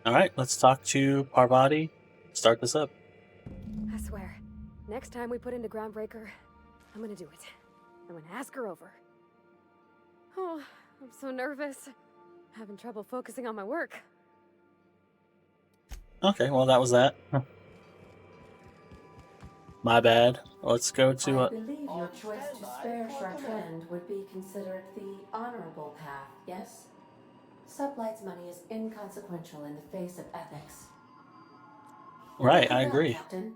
Alright, let's talk to Parvati. Start this up. I swear, next time we put into Groundbreaker, I'm gonna do it. I'm gonna ask her over. Oh, I'm so nervous. Having trouble focusing on my work. Okay, well that was that. My bad. Let's go to I believe your choice to spare Chartrand would be considered the honorable path, yes? Sublight's money is inconsequential in the face of ethics. Right, Very I well, agree. Captain.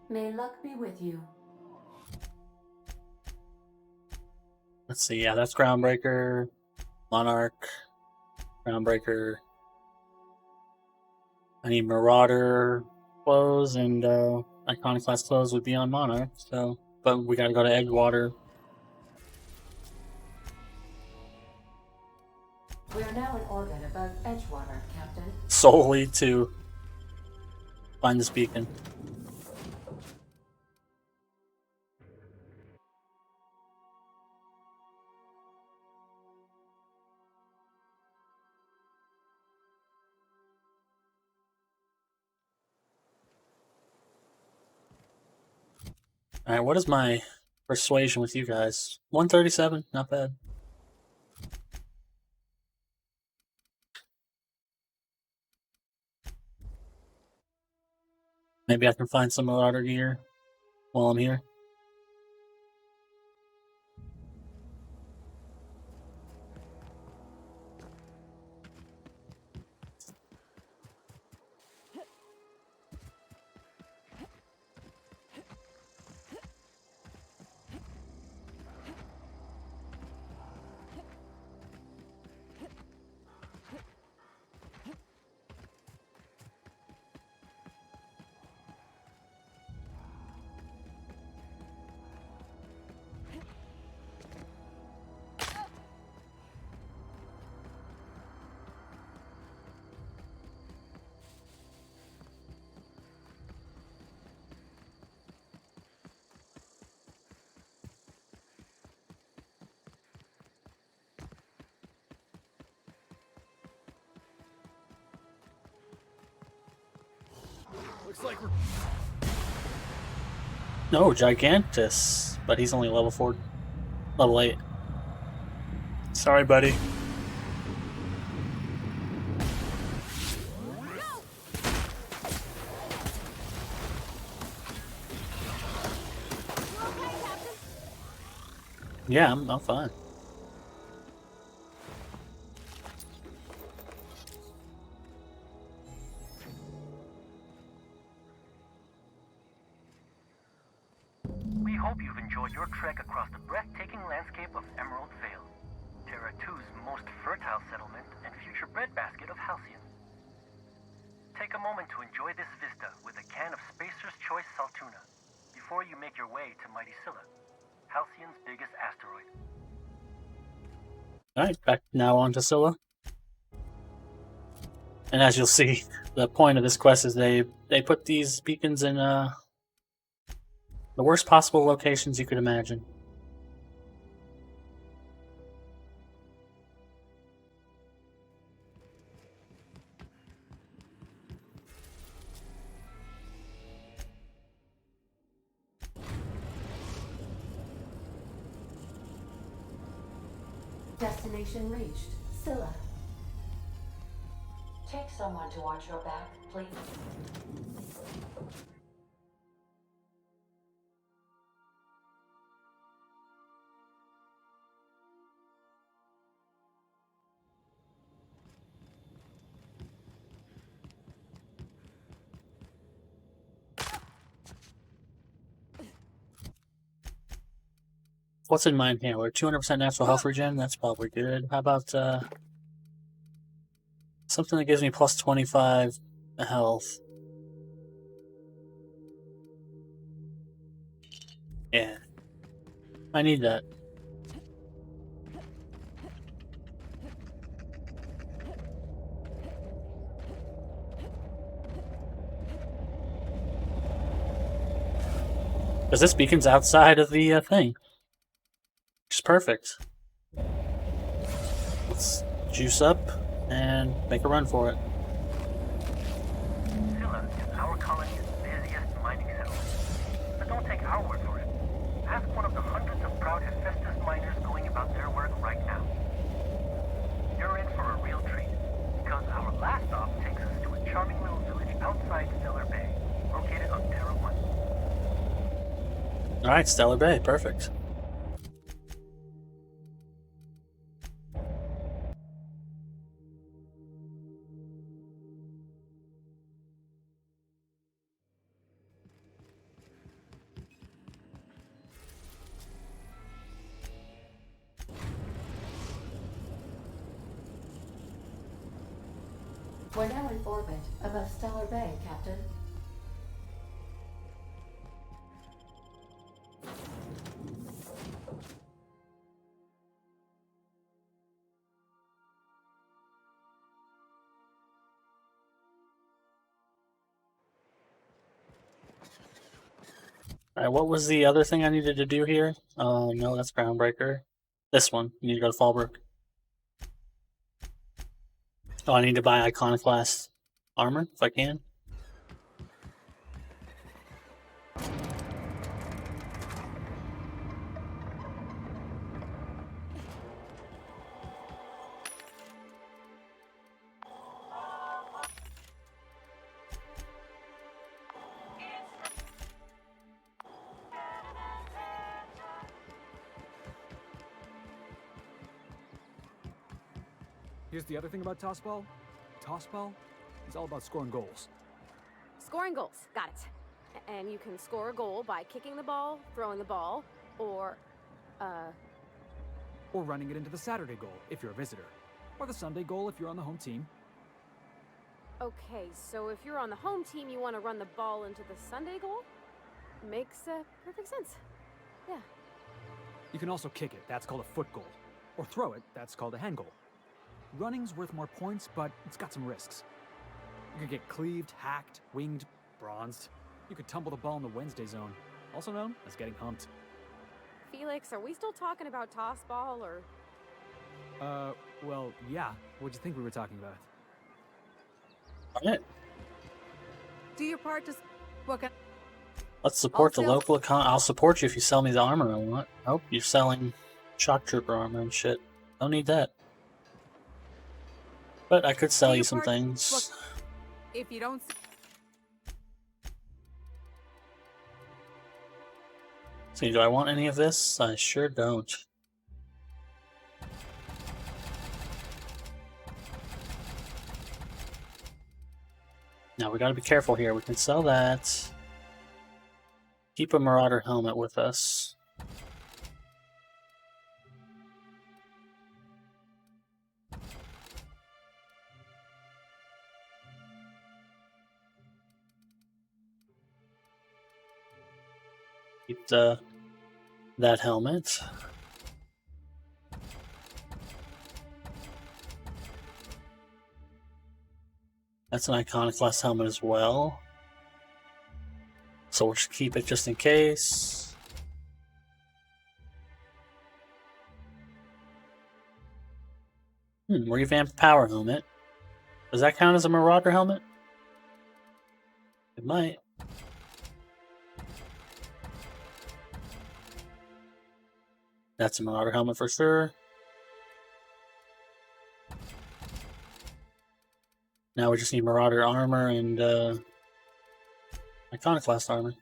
May luck be with you. Let's see, yeah, that's Groundbreaker, Monarch, Groundbreaker. I need Marauder clothes and Iconic class clothes would be on Monarch, so but we gotta go to Edgewater. We are now in orbit above Edgewater, Captain. Solely to find this beacon. Alright, what is my persuasion with you guys? 137, not bad. Maybe I can find some Marauder gear while I'm here. Looks like we're... No, Gigantus, but he's only level 4, level 8. Sorry, buddy. Yeah, I'm fine. We hope you've enjoyed your trek across the breathtaking landscape of Emerald Vale, Terra 2's most fertile settlement and future breadbasket of Halcyon. Take a moment to enjoy this vista with a can of Spacer's Choice Saltuna before you make your way to Mighty Scylla, Halcyon's biggest asteroid. Alright, back now on to Scylla. And as you'll see, the point of this quest is they put these beacons in the worst possible locations you could imagine. Destination reached. Scylla. Take someone to watch your back, please. What's in my inhaler? 200% natural health regen? That's probably good. How about something that gives me plus 25 health? Yeah. I need that. Because this beacon's outside of the thing. Which is perfect. Let's juice up and make a run for it. Scylla is our colony's busiest mining settlement. But don't take our word for it. Ask one of the hundreds of proud Hephaestus miners going about their work right now. You're in for a real treat, because our last stop takes us to a charming little village outside Stellar Bay, located on Terra 1. Alright, Stellar Bay, perfect. We're now in orbit above Stellar Bay, Captain. Alright, what was the other thing I needed to do here? No, that's Groundbreaker. This one, you need to go to Fallbrook. Oh, I need to buy Iconoclast armor, if I can. Here's the other thing about Tossball. Tossball is all about scoring goals. Scoring goals. Got it. And you can score a goal by kicking the ball, throwing the ball, or Or running it into the Saturday goal if you're a visitor. Or the Sunday goal if you're on the home team. okay, so if you're on the home team, you want to run the ball into the Sunday goal? Makes perfect sense. Yeah. You can also kick it, that's called a foot goal. Or throw it, that's called a hand goal. Running's worth more points, but it's got some risks. You could get cleaved, hacked, winged, bronzed. You could tumble the ball in the Wednesday zone, also known as getting humped. Felix, are we still talking about Tossball, or...? Well, yeah. What'd you think we were talking about? Alright, Do your part to book it. let's support the I'll sell- local I'll support you if you sell me the armor I want. Oh, you're selling shock trooper armor and shit. Don't need that. But I could sell Do you your some part- things. If you don't See, do I want any of this? I sure don't. Now we gotta be careful here. We can sell that. Keep a Marauder helmet with us. Keep that helmet. That's an Iconoclast helmet as well. So we'll just keep it just in case. Revamped power helmet. Does that count as a Marauder helmet? It might. That's a Marauder helmet for sure. Now we just need Marauder armor and Iconoclast armor.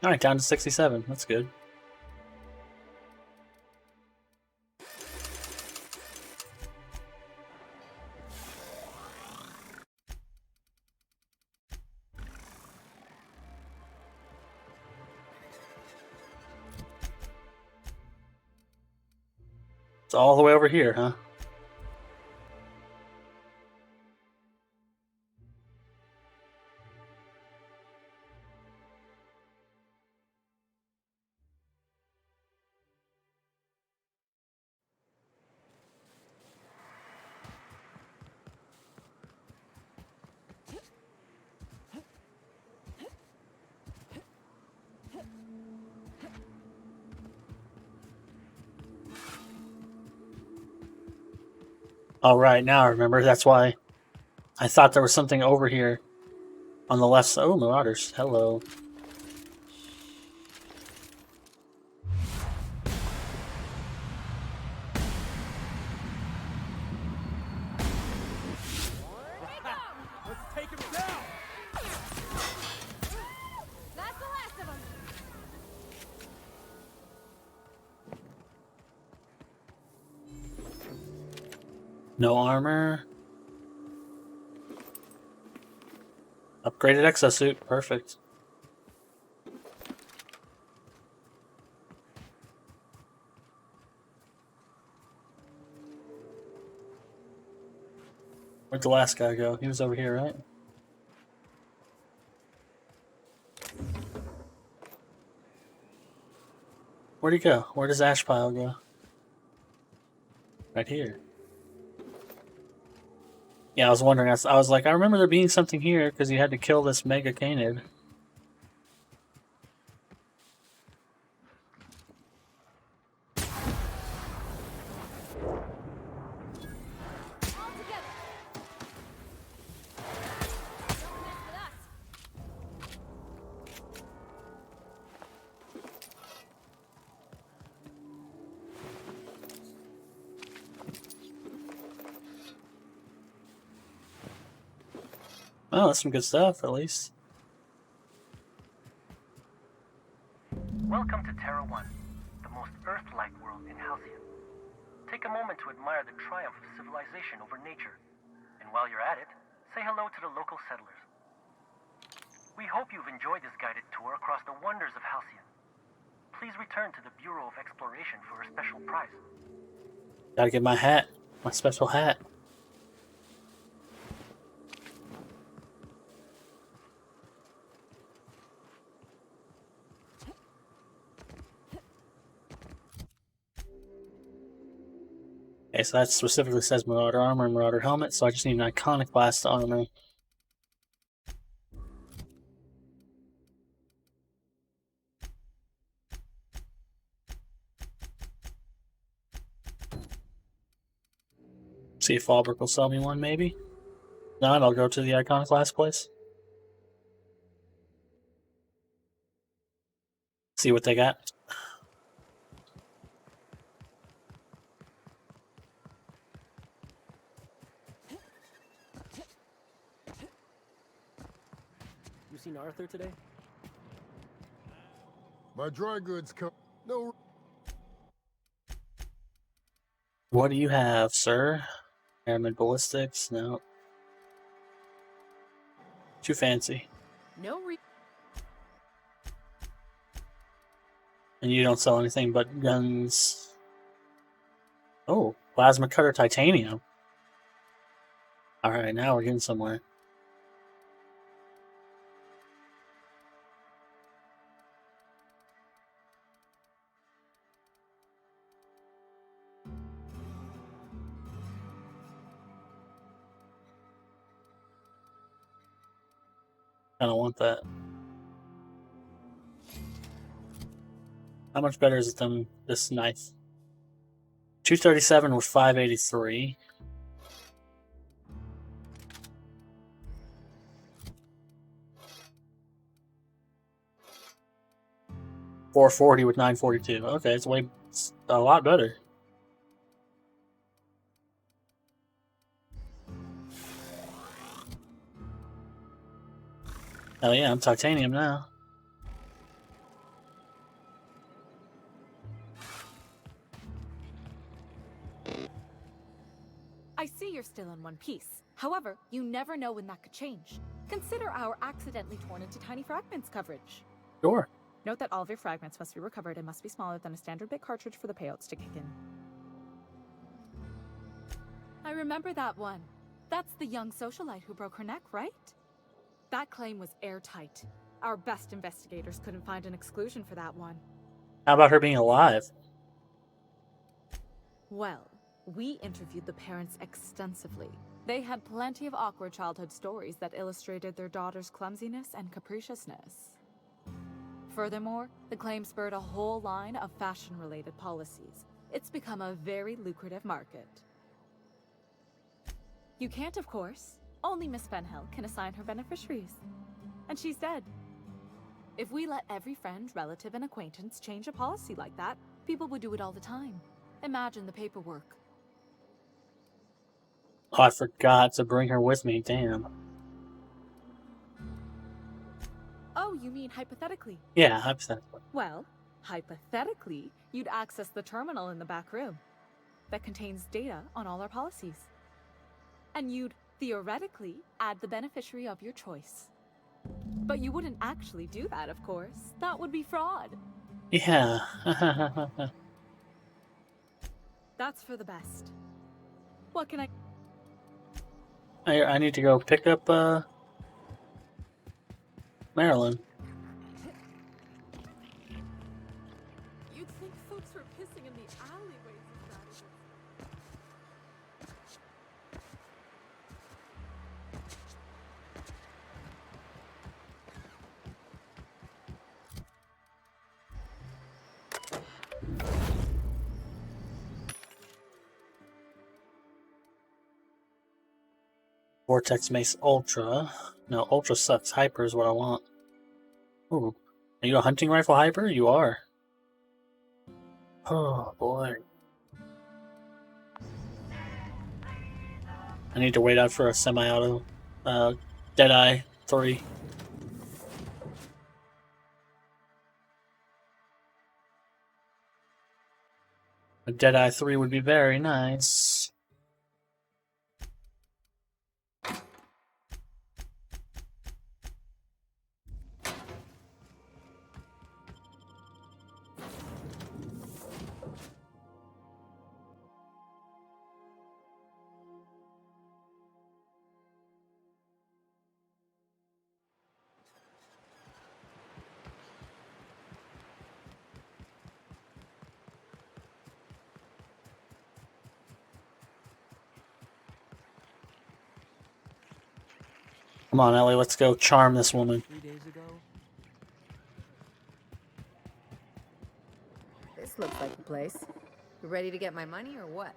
Alright, down to 67. That's good. It's all the way over here, huh? All right, now I remember. That's why I thought there was something over here on the left side. Oh, marauders. Hello. Let's take him down! That's the last of them. No armor. Upgraded exosuit. Perfect. Where'd the last guy go? He was over here, right? Where'd he go? Where does Ash Pile go? Right here. Yeah, I was wondering. I was like, I remember there being something here because you had to kill this Mega Canid. All together. Don't mess with us. Oh, that's some good stuff, at least. Welcome to Terra 1, the most Earth-like world in Halcyon. Take a moment to admire the triumph of civilization over nature. And while you're at it, say hello to the local settlers. We hope you've enjoyed this guided tour across the wonders of Halcyon. Please return to the Bureau of Exploration for a special prize. Gotta get my hat. My special hat. Okay, so that specifically says Marauder Armor and Marauder Helmet, so I just need an Iconoclast armor. See if Fallbrook will sell me one, maybe? Not, I'll go to the Iconoclast place. See what they got. You seen Arthur today? My dry goods come. No. What do you have, sir? Airman Ballistics? No. Too fancy. No And you don't sell anything but guns. Oh, Plasma Cutter Titanium. Alright, now we're getting somewhere. Kinda want that. How much better is it than this knife? 237 with 583. $440 with 942. Okay, it's a lot better. Hell yeah, I'm titanium now. I see you're still in one piece. However, you never know when that could change. Consider our accidentally torn into tiny fragments coverage. Sure. Note that all of your fragments must be recovered and must be smaller than a standard bit cartridge for the payouts to kick in. I remember that one. That's the young socialite who broke her neck, right? That claim was airtight. Our best investigators couldn't find an exclusion for that one. How about her being alive? Well, we interviewed the parents extensively. They had plenty of awkward childhood stories that illustrated their daughter's clumsiness and capriciousness. Furthermore, the claim spurred a whole line of fashion-related policies. It's become a very lucrative market. You can't, of course. Only Miss Fenhill can assign her beneficiaries. And she's dead. If we let every friend, relative, and acquaintance change a policy like that, people would do it all the time. Imagine the paperwork. Oh, I forgot to bring her with me. Damn. Oh, you mean hypothetically? Yeah, hypothetically. Well, hypothetically, you'd access the terminal in the back room that contains data on all our policies. And you'd, theoretically, add the beneficiary of your choice. But you wouldn't actually do that, of course. That would be fraud. Yeah. That's for the best. What can I need to go pick up Marilyn. You'd think folks were pissing in the alleyways of that. Vortex Mace Ultra. No, Ultra sucks. Hyper is what I want. Ooh. Are you a hunting rifle hyper? You are. Oh, boy. I need to wait out for a semi-auto. Deadeye 3. A Deadeye 3 would be very nice. Come on, Ellie, let's go charm this woman. 3 days ago? This looks like the place. You ready to get my money or what?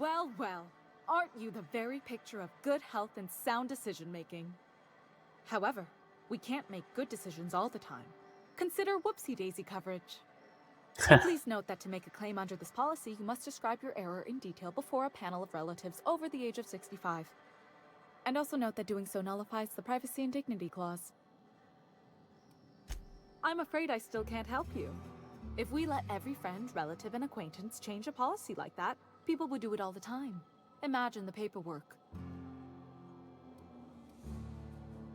Well, well. Aren't you the very picture of good health and sound decision-making? However, we can't make good decisions all the time. Consider whoopsie-daisy coverage. Please note that to make a claim under this policy, you must describe your error in detail before a panel of relatives over the age of 65. And also note that doing so nullifies the privacy and dignity clause. I'm afraid I still can't help you. If we let every friend, relative, and acquaintance change a policy like that, people would do it all the time. Imagine the paperwork.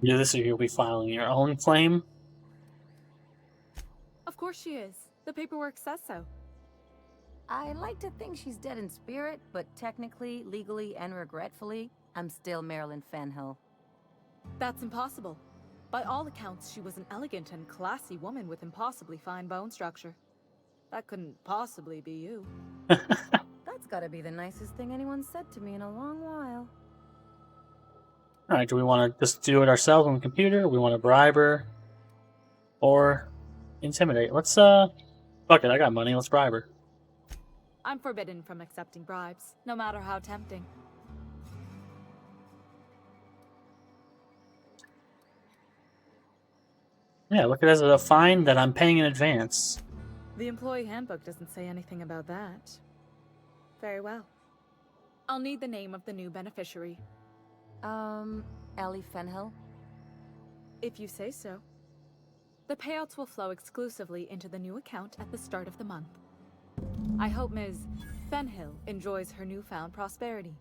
Do this or you'll be filing your own claim? Of course she is. The paperwork says so. I like to think she's dead in spirit, but technically, legally, and regretfully, I'm still Marilyn Fenhill. That's impossible. By all accounts, she was an elegant and classy woman with impossibly fine bone structure. That couldn't possibly be you. That's gotta be the nicest thing anyone's said to me in a long while. Alright, do we want to just do it ourselves on the computer? We want to bribe her? Or intimidate? Let's, fuck it, I got money, let's bribe her. I'm forbidden from accepting bribes, no matter how tempting. Yeah, look at it as a fine that I'm paying in advance. The employee handbook doesn't say anything about that. Very well. I'll need the name of the new beneficiary. Ellie Fenhill? If you say so. The payouts will flow exclusively into the new account at the start of the month. I hope Ms. Fenhill enjoys her newfound prosperity.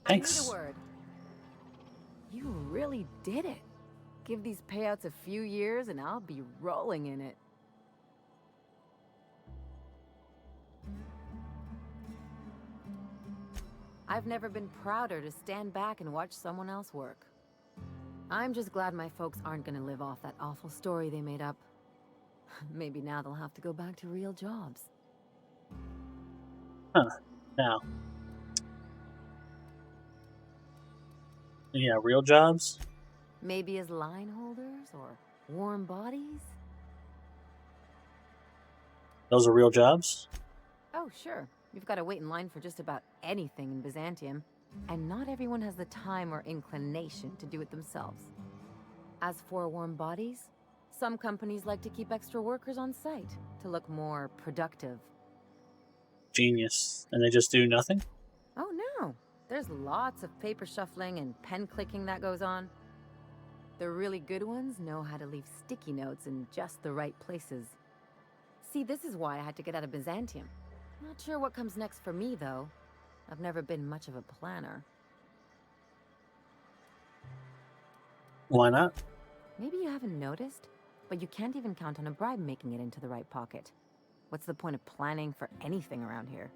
Thanks. I need a word. You really did it. Give these payouts a few years and I'll be rolling in it. I've never been prouder to stand back and watch someone else work. I'm just glad my folks aren't gonna live off that awful story they made up. Maybe now they'll have to go back to real jobs. Huh. Now. Yeah, real jobs? Maybe as line holders or warm bodies? Those are real jobs? Oh, sure. You've got to wait in line for just about anything in Byzantium. And not everyone has the time or inclination to do it themselves. As for warm bodies, some companies like to keep extra workers on site to look more productive. Genius. And they just do nothing? Oh no, there's lots of paper shuffling and pen clicking that goes on. The really good ones know how to leave sticky notes in just the right places. See, this is why I had to get out of Byzantium. Not sure what comes next for me, though. I've never been much of a planner. Why not? Maybe you haven't noticed, but you can't even count on a bribe making it into the right pocket. What's the point of planning for anything around here?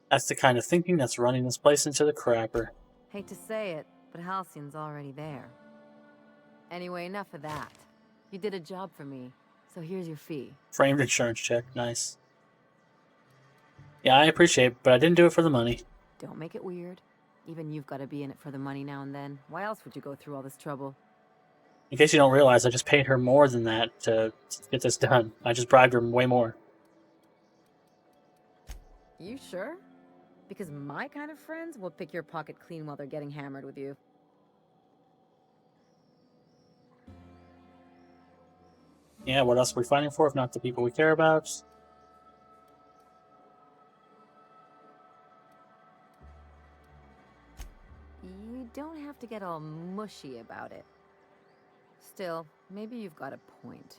That's the kind of thinking that's running this place into the crapper. Hate to say it, but Halcyon's already there. Anyway, enough of that. You did a job for me, so here's your fee. Framed insurance check. Nice. Yeah, I appreciate it, but I didn't do it for the money. Don't make it weird. Even you've got to be in it for the money now and then. Why else would you go through all this trouble? In case you don't realize, I just paid her more than that to get this done. I just bribed her way more. You sure? Because my kind of friends will pick your pocket clean while they're getting hammered with you. Yeah, what else are we fighting for if not the people we care about? You don't have to get all mushy about it. Still, maybe you've got a point.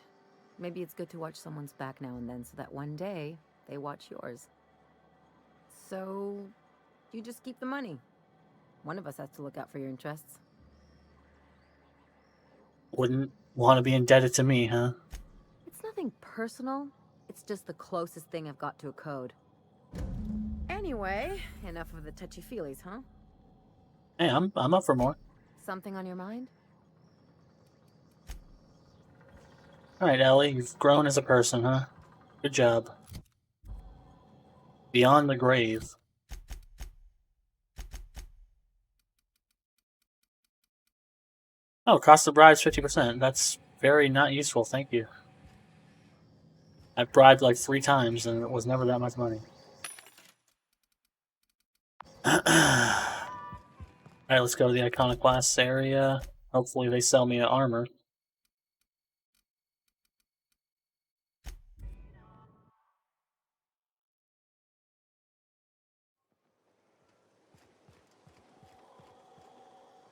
Maybe it's good to watch someone's back now and then so that one day they watch yours. So, you just keep the money. One of us has to look out for your interests. Wouldn't want to be indebted to me, huh? It's nothing personal. It's just the closest thing I've got to a code. Anyway, enough of the touchy-feelies, huh? Hey, I'm up for more. Something on your mind? Alright, Ellie, you've grown as a person, huh? Good job. Beyond the grave. Oh, cost of bribes 50%. That's very not useful, thank you. I've bribed like 3 times and it was never that much money. Alright, let's go to the Iconoclast area. Hopefully they sell me an armor.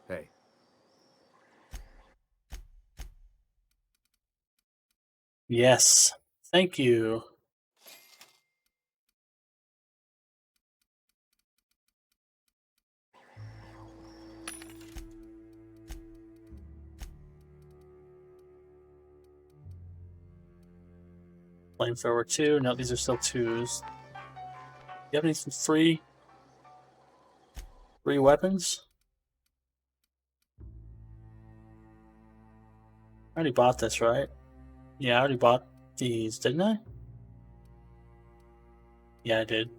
Hey. Yes. Thank you. Flamethrower 2. No, these are still 2s. You have any free weapons? I already bought this, right? Yeah, I already bought these, didn't I? Yeah, I did.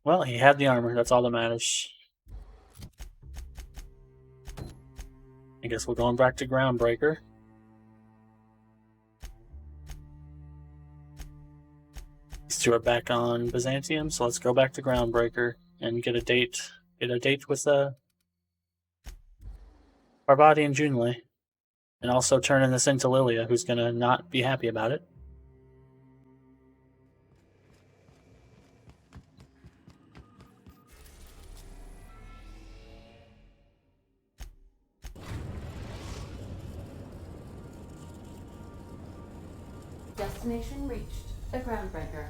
Well, he had the armor. That's all that matters. I guess we're going back to Groundbreaker. These two are back on Byzantium, so let's go back to Groundbreaker and get a date. Get a date with Parvati and Junlei. And also turning this into Lilia, who's gonna not be happy about it. Destination reached. The groundbreaker.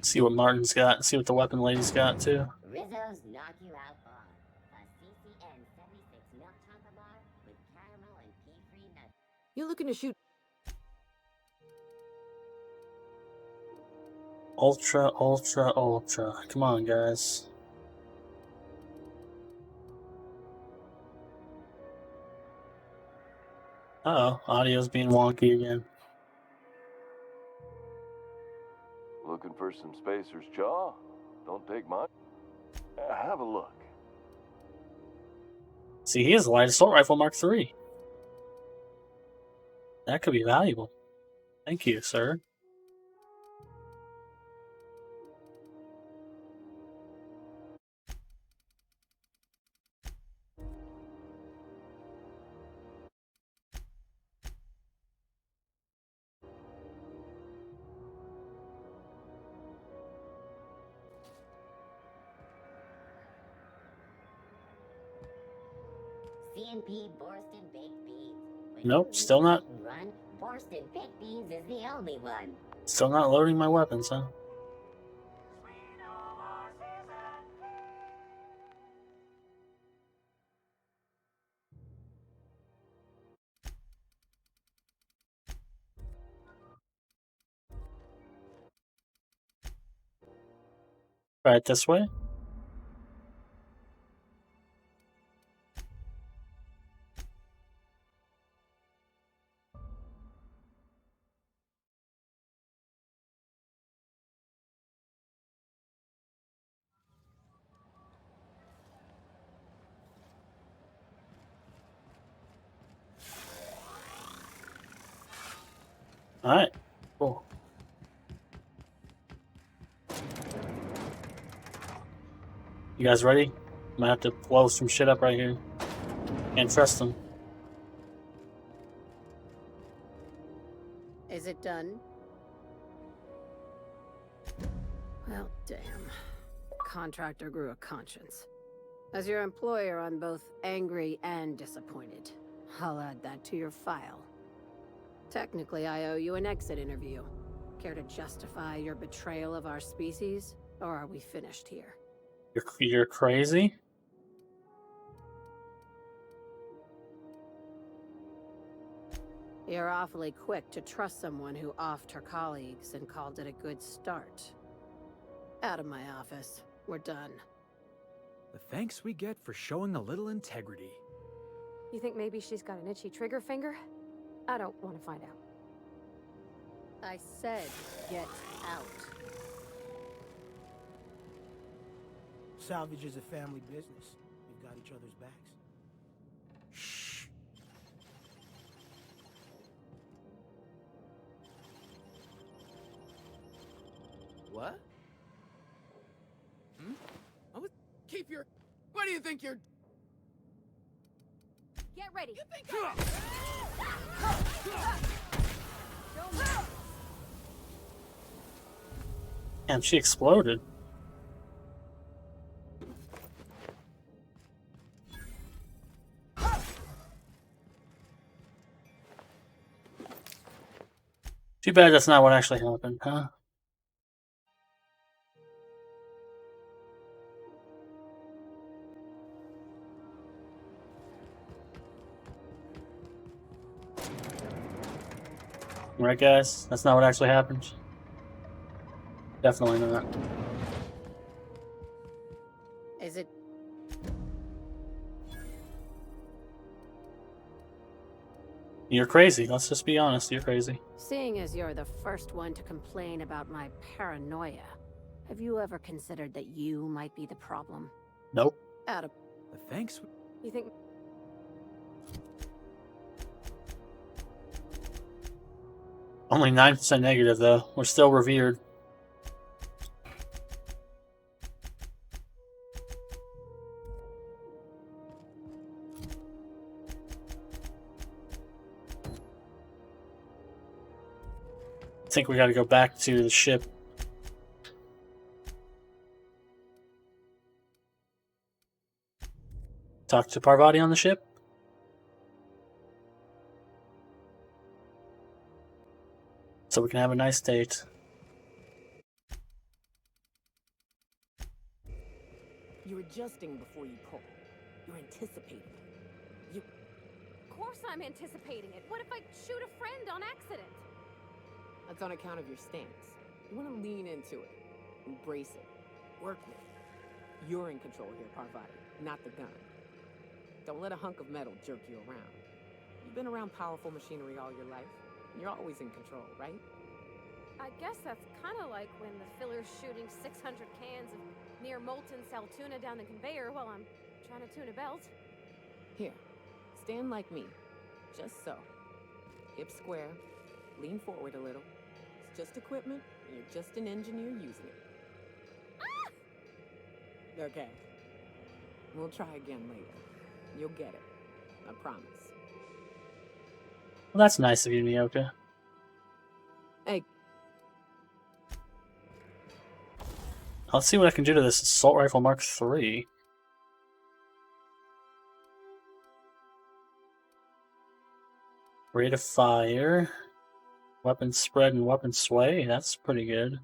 See what Martin's got. See what the weapon lady's got too. Rizzo's Knock You Out Bar. A CCN 76 milk chocolate bar with caramel and pea-free nuts. You looking to shoot? Ultra, ultra, ultra. Come on, guys. Uh-oh, audio's being wonky again. Looking for some spacers, Jaw? Don't take much. Have a look. See, he has a light assault rifle Mark III. That could be valuable. Thank you, sir. CNP Borston Baked Beans. When Nope, you still need not. to eat and run, Borston Baked Beans is the only one. Still not loading my weapons, huh? Right this way. Alright, cool. You guys ready? Might have to blow some shit up right here. Can't trust them. Is it done? Well, damn. Contractor grew a conscience. As your employer, I'm both angry and disappointed. I'll add that to your file. Technically, I owe you an exit interview. Care to justify your betrayal of our species, or are we finished here? You're crazy? You're awfully quick to trust someone who offed her colleagues and called it a good start. Out of my office. We're done. The thanks we get for showing a little integrity. You think maybe she's got an itchy trigger finger? I don't want to find out. I said, get out. Salvage is a family business. We've got each other's backs. Shh. What? Keep your... What do you think you're... Get ready. You think Damn, she exploded. Too bad that's not what actually happened, huh? Right, guys? That's not what actually happened. Definitely not. Is it... You're crazy. Let's just be honest. You're crazy. Seeing as you're the first one to complain about my paranoia, have you ever considered that you might be the problem? Nope. Out of... The thanks... You think... Only 9% negative, though. We're still revered. think we gotta go back to the ship. Talk to Parvati on the ship. So we can have a nice date. You're adjusting before you pull. You're anticipating. Of course I'm anticipating it. What if I shoot a friend on accident? That's on account of your stance. You want to lean into it. Embrace it. Work with it. You're in control here, Parvati, not the gun. Don't let a hunk of metal jerk you around. You've been around powerful machinery all your life. You're always in control, right? I guess that's kind of like when the filler's shooting 600 cans of near molten cell tuna down the conveyor while I'm trying to tune a belt. Here, stand like me. Just so. Hips square. Lean forward a little. It's just equipment, and you're just an engineer using it. Ah! Okay. We'll try again later. You'll get it. I promise. Well, that's nice of you, Miyoka. Hey. Let's see what I can do to this assault rifle Mark III. Rate of fire, weapon spread, and weapon sway. That's pretty good.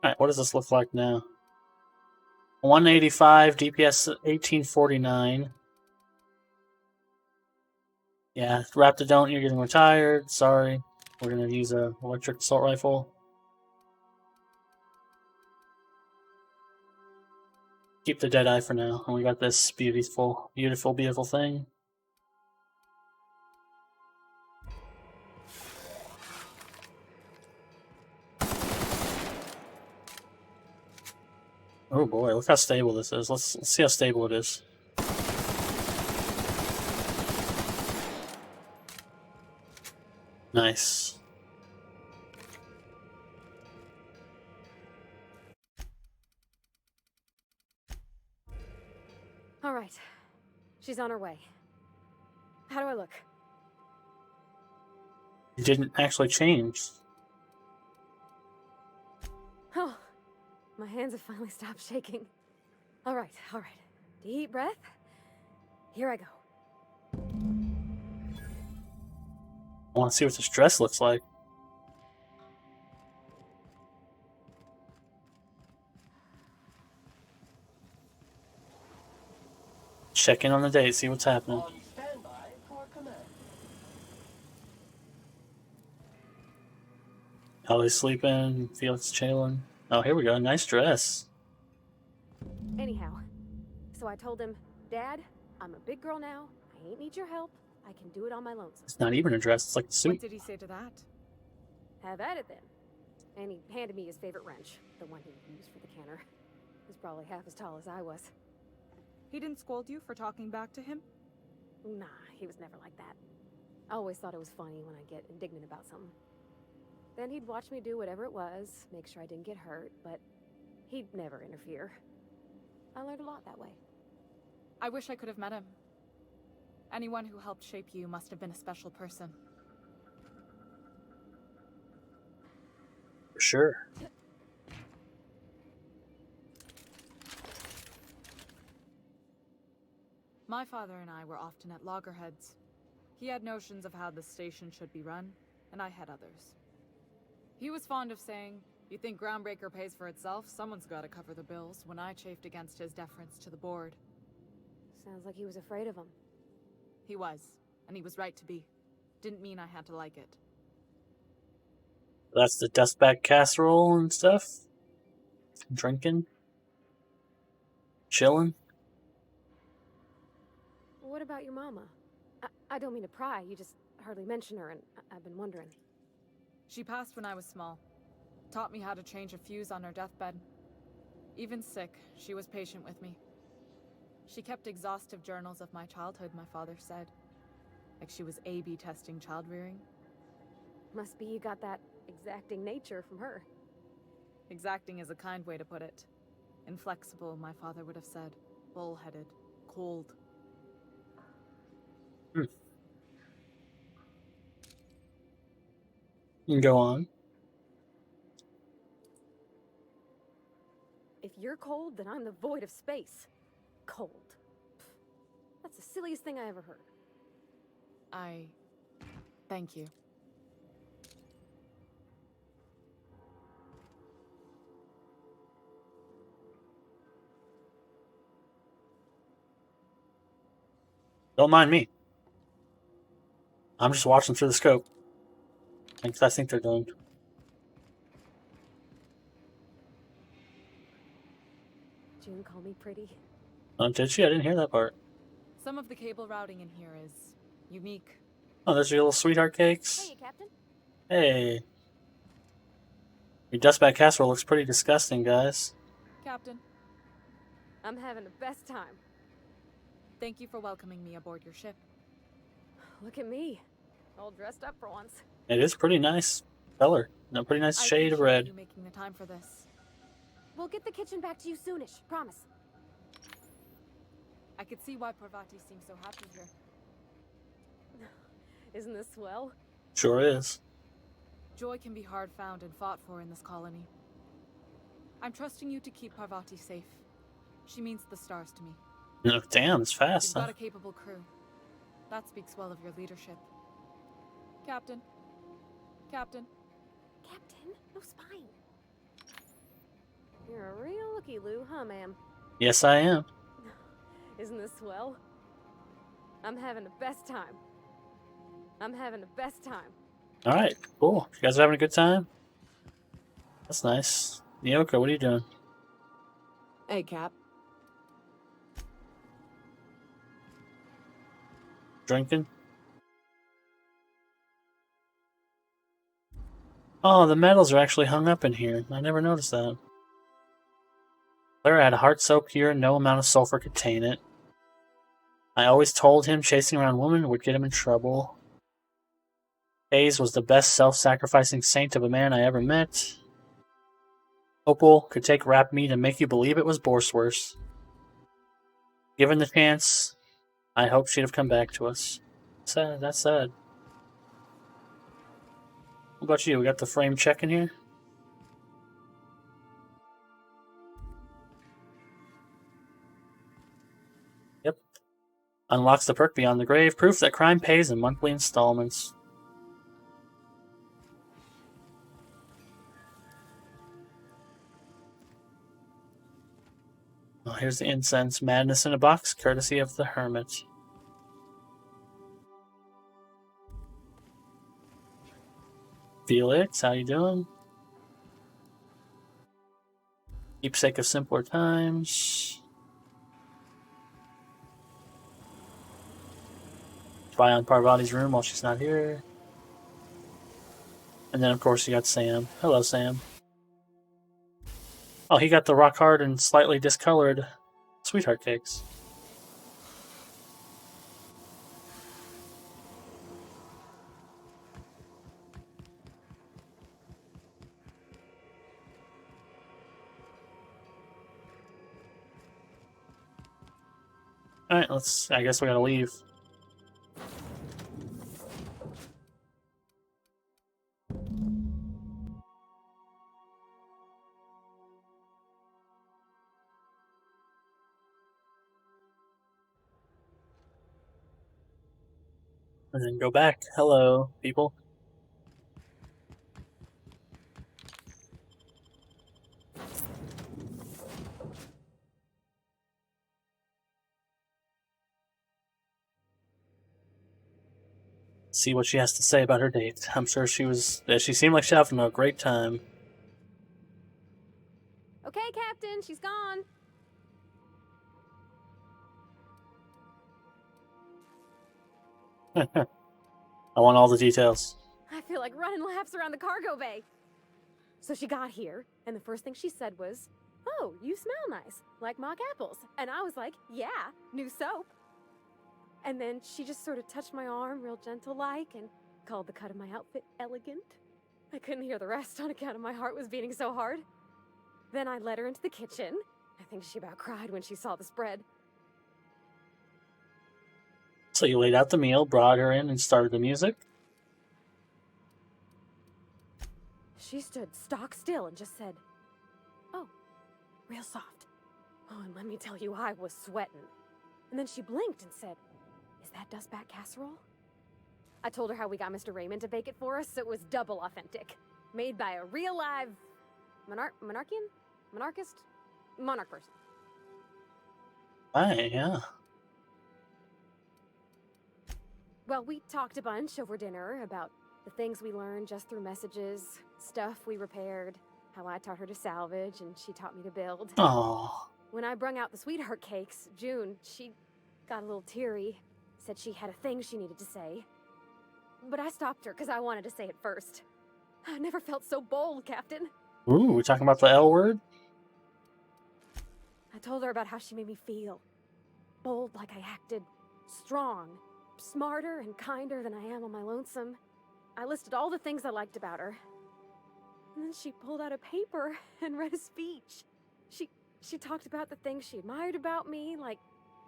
Alright, what does this look like now? 185, DPS 1849. Yeah, Raptidont, you're getting retired. Sorry. We're going to use a electric assault rifle. Keep the Deadeye for now. And we got this beautiful, beautiful, beautiful thing. Oh boy, look how stable this is. Let's see how stable it is. Nice. All right. She's on her way. How do I look? It didn't actually change. Oh, my hands have finally stopped shaking. All right. Deep breath. Here I go. I want to see what this dress looks like. Check in on the date, see what's happening. Holly's sleeping, Felix chilling. Oh, here we go. Nice dress. Anyhow, so I told him, Dad, I'm a big girl now. I ain't need your help. I can do it on my lonesome. It's not even a dress, it's like a suit. What did he say to that? Have at it then. And he handed me his favorite wrench, the one he used for the canner. He was probably half as tall as I was. He didn't scold you for talking back to him? Nah, he was never like that. I always thought it was funny when I get indignant about something. Then he'd watch me do whatever it was, make sure I didn't get hurt, but he'd never interfere. I learned a lot that way. I wish I could have met him. Anyone who helped shape you must have been a special person. For sure. My father and I were often at loggerheads. He had notions of how the station should be run, and I had others. He was fond of saying, "You think Groundbreaker pays for itself? Someone's gotta cover the bills," when I chafed against his deference to the board. Sounds like he was afraid of him. He was, and he was right to be. Didn't mean I had to like it. That's the dustbag casserole and stuff. Drinking. Chilling. What about your mama? I don't mean to pry, you just hardly mention her, and I've been wondering. She passed when I was small. Taught me how to change a fuse on her deathbed. Even sick, she was patient with me. She kept exhaustive journals of my childhood, my father said. Like she was A/B testing child rearing. Must be you got that exacting nature from her. Exacting is a kind way to put it. Inflexible, my father would have said. Bullheaded. Cold. You can go on. If you're cold, then I'm the void of space. Cold. Pfft. That's the silliest thing I ever heard. Thank you. Don't mind me. I'm just watching through the scope. I think they're doing. June called me pretty. Oh, did she? I didn't hear that part. Some of the cable routing in here is unique. Oh, there's your little sweetheart cakes. Hey, Captain. Hey. Your dustbag casserole looks pretty disgusting, guys. Captain, I'm having the best time. thank you for welcoming me aboard your ship. Look at me. All dressed up for once. It is pretty nice color. A pretty nice shade of red. You making the time for this. We'll get the kitchen back to you soonish, promise. I could see why Parvati seems so happy here. Isn't this swell? Sure is. Joy can be hard found and fought for in this colony. I'm trusting you to keep Parvati safe. She means the stars to me. Oh, damn, it's fast, You've huh? got a capable crew. That speaks well of your leadership. Captain. Captain. Captain? No spine. You're a real looky-loo, huh, ma'am? Yes, I am. Isn't this swell? I'm having the best time. I'm having the best time. Alright, cool. You guys are having a good time? That's nice. Nyoka, what are you doing? Hey, Cap. Drinking? Oh, the medals are actually hung up in here. I never noticed that. Clara had a heart so pure, no amount of sulfur could taint it. I always told him chasing around women would get him in trouble. Hayes was the best self-sacrificing saint of a man I ever met. Opal could take rap meat and make you believe it was Borsworth. Given the chance, I hope she'd have come back to us. Sad, that's sad. What about you? We got the frame check in here? Yep. Unlocks the perk Beyond the Grave. Proof that crime pays in monthly installments. Oh, here's the incense. Madness in a box, courtesy of the Hermit. Felix, how you doing? Keepsake of Simpler Times. Spy on Parvati's room while she's not here. And then, of course, you got Sam. Hello, Sam. Oh, he got the rock hard and slightly discolored sweetheart cakes. Alright, I guess we gotta leave. And then go back. Hello, people. See what she has to say about her date. I'm sure she seemed like she was having a great time. Okay, Captain, she's gone. I want all the details. I feel like running laps around the cargo bay. So she got here, and the first thing she said was, "Oh, you smell nice, like mock apples." And I was like, "Yeah, new soap." And then she just sort of touched my arm real gentle-like and called the cut of my outfit elegant. I couldn't hear the rest on account of my heart was beating so hard. Then I led her into the kitchen. I think she about cried when she saw the spread. So you laid out the meal, brought her in, and started the music? She stood stock still and just said, "Oh, real soft." Oh, and let me tell you, I was sweating. And then she blinked and said, "Is that dustbat casserole?" I told her how we got Mr. Raymond to bake it for us, so it was double authentic. Made by a real live monarch person. Aye, yeah. Well, we talked a bunch over dinner about the things we learned just through messages, stuff we repaired, how I taught her to salvage and she taught me to build. Oh. When I brung out the sweetheart cakes, June, she got a little teary, said she had a thing she needed to say. But I stopped her because I wanted to say it first. I never felt so bold, Captain. Ooh, we're talking about the L word? I told her about how she made me feel. Bold like I acted, strong, smarter and kinder than I am on my lonesome. I listed all the things I liked about her. And then she pulled out a paper and read a speech. She talked about the things she admired about me, like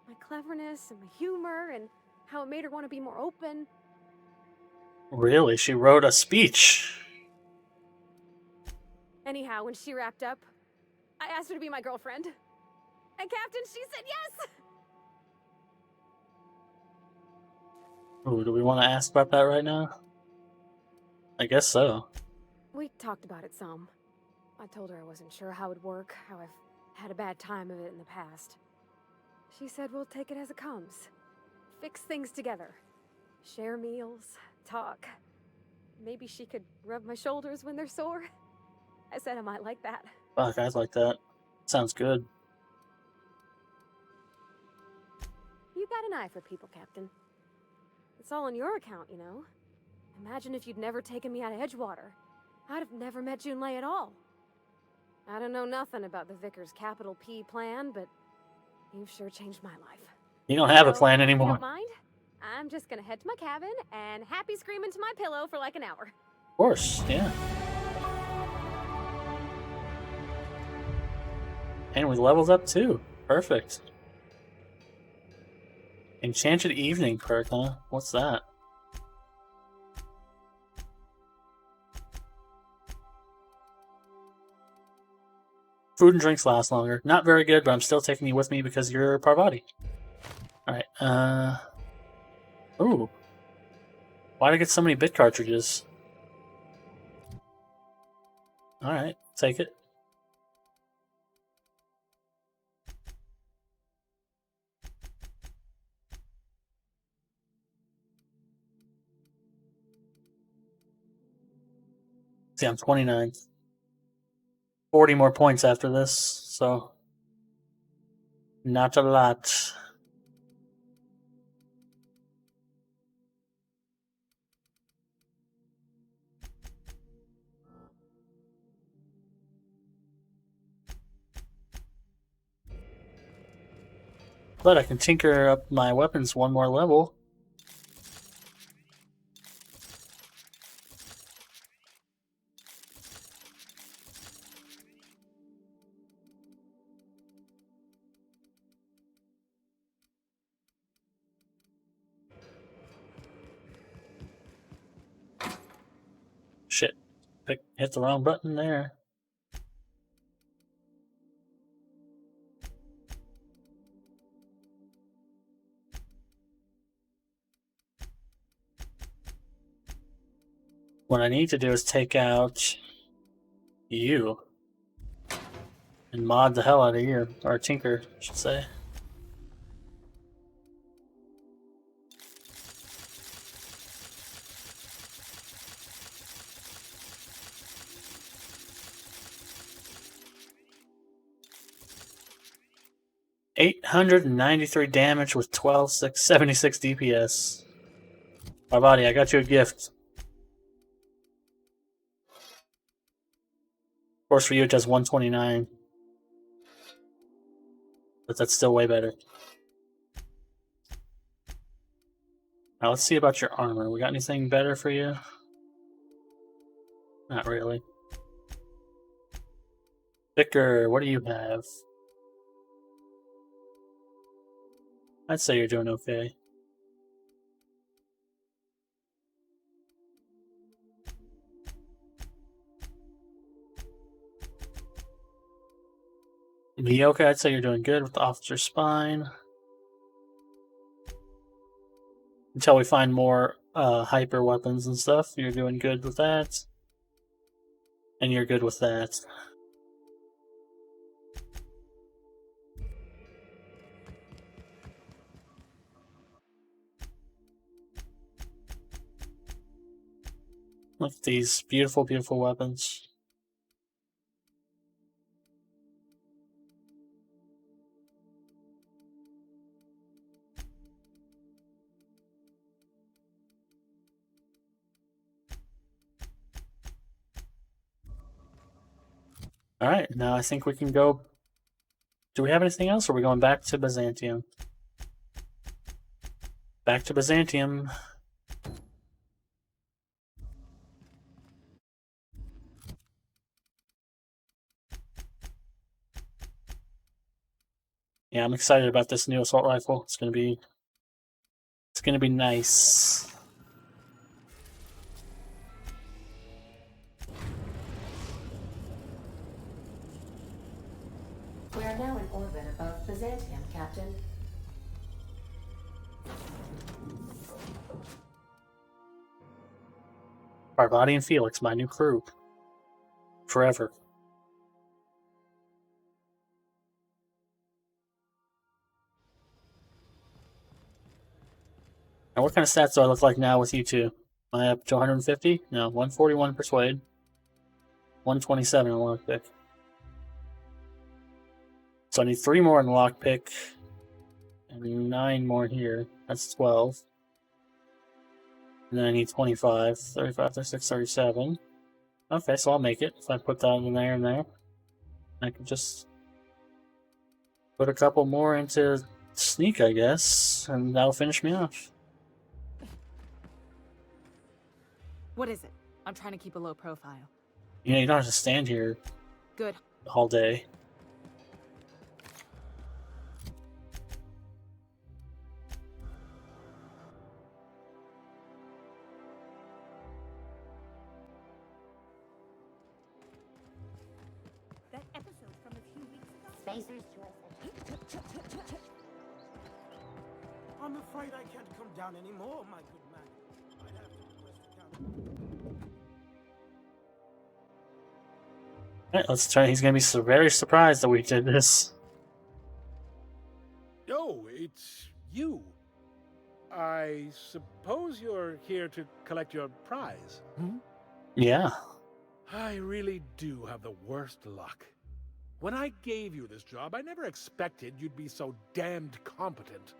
my cleverness and my humor, and how it made her want to be more open. Really? She wrote a speech? Anyhow, when she wrapped up, I asked her to be my girlfriend. And Captain, she said yes! Ooh, do we want to ask about that right now? I guess so. We talked about it some. I told her I wasn't sure how it would work, how I've had a bad time of it in the past. She said we'll take it as it comes. Fix things together. Share meals, talk. Maybe she could rub my shoulders when they're sore. I said I might like that. Fuck, I'd like that. Sounds good. You got an eye for people, Captain. It's all on your account, you know. Imagine if you'd never taken me out of Edgewater. I'd have never met Junlei at all. I don't know nothing about the Vicar's capital P plan, but you've sure changed my life. You don't have a So, plan if you anymore. don't mind, I'm just gonna head to my cabin and happy scream into my pillow for like an hour. Of course, yeah. And we leveled up too. Perfect. Enchanted Evening perk, huh? What's that? Food and drinks last longer. Not very good, but I'm still taking you with me because you're Parvati. Alright, ooh. Why'd I get so many bit cartridges? Alright, take it. See, I'm 29. 40 more points after this, so not a lot. But I can tinker up my weapons one more level. Shit. Hit the wrong button there. What I need to do is take out you and mod the hell out of you, or tinker, I should say. $893 damage with 76 DPS. Parvati, I got you a gift. Of course, for you it does 129. But that's still way better. Now let's see about your armor. We got anything better for you? Not really. Vicar, what do you have? I'd say you're doing okay. Mediocre, I'd say you're doing good with the officer spine. Until we find more hyper weapons and stuff, you're doing good with that. And you're good with that. Look at these beautiful, beautiful weapons. Alright, now I think we can go... Do we have anything else, or are we going back to Byzantium? Back to Byzantium. Yeah, I'm excited about this new assault rifle. It's gonna be nice. We are now in orbit above Byzantium, Captain. Parvati and Felix, my new crew. Forever. Now, what kind of stats do I look like now with you two? Am I up to 150? No, 141 persuade. 127 in lockpick. So I need 3 more in lockpick. And 9 more here. That's 12. And then I need 25. 35, 36, 37. Okay, so I'll make it. If I put that in there and there. I can just put a couple more into sneak, I guess. And that'll finish me off. What is it? I'm trying to keep a low profile. You know, you don't have to stand here Good. all day. That episode from a few weeks ago? Spacer's choice. I'm afraid I can't come down anymore, my good man. I'd have to request a count. Alright, let's try. He's gonna be very surprised that we did this. Oh, it's you. I suppose you're here to collect your prize, hmm? Yeah. I really do have the worst luck. When I gave you this job, I never expected you'd be so damned competent.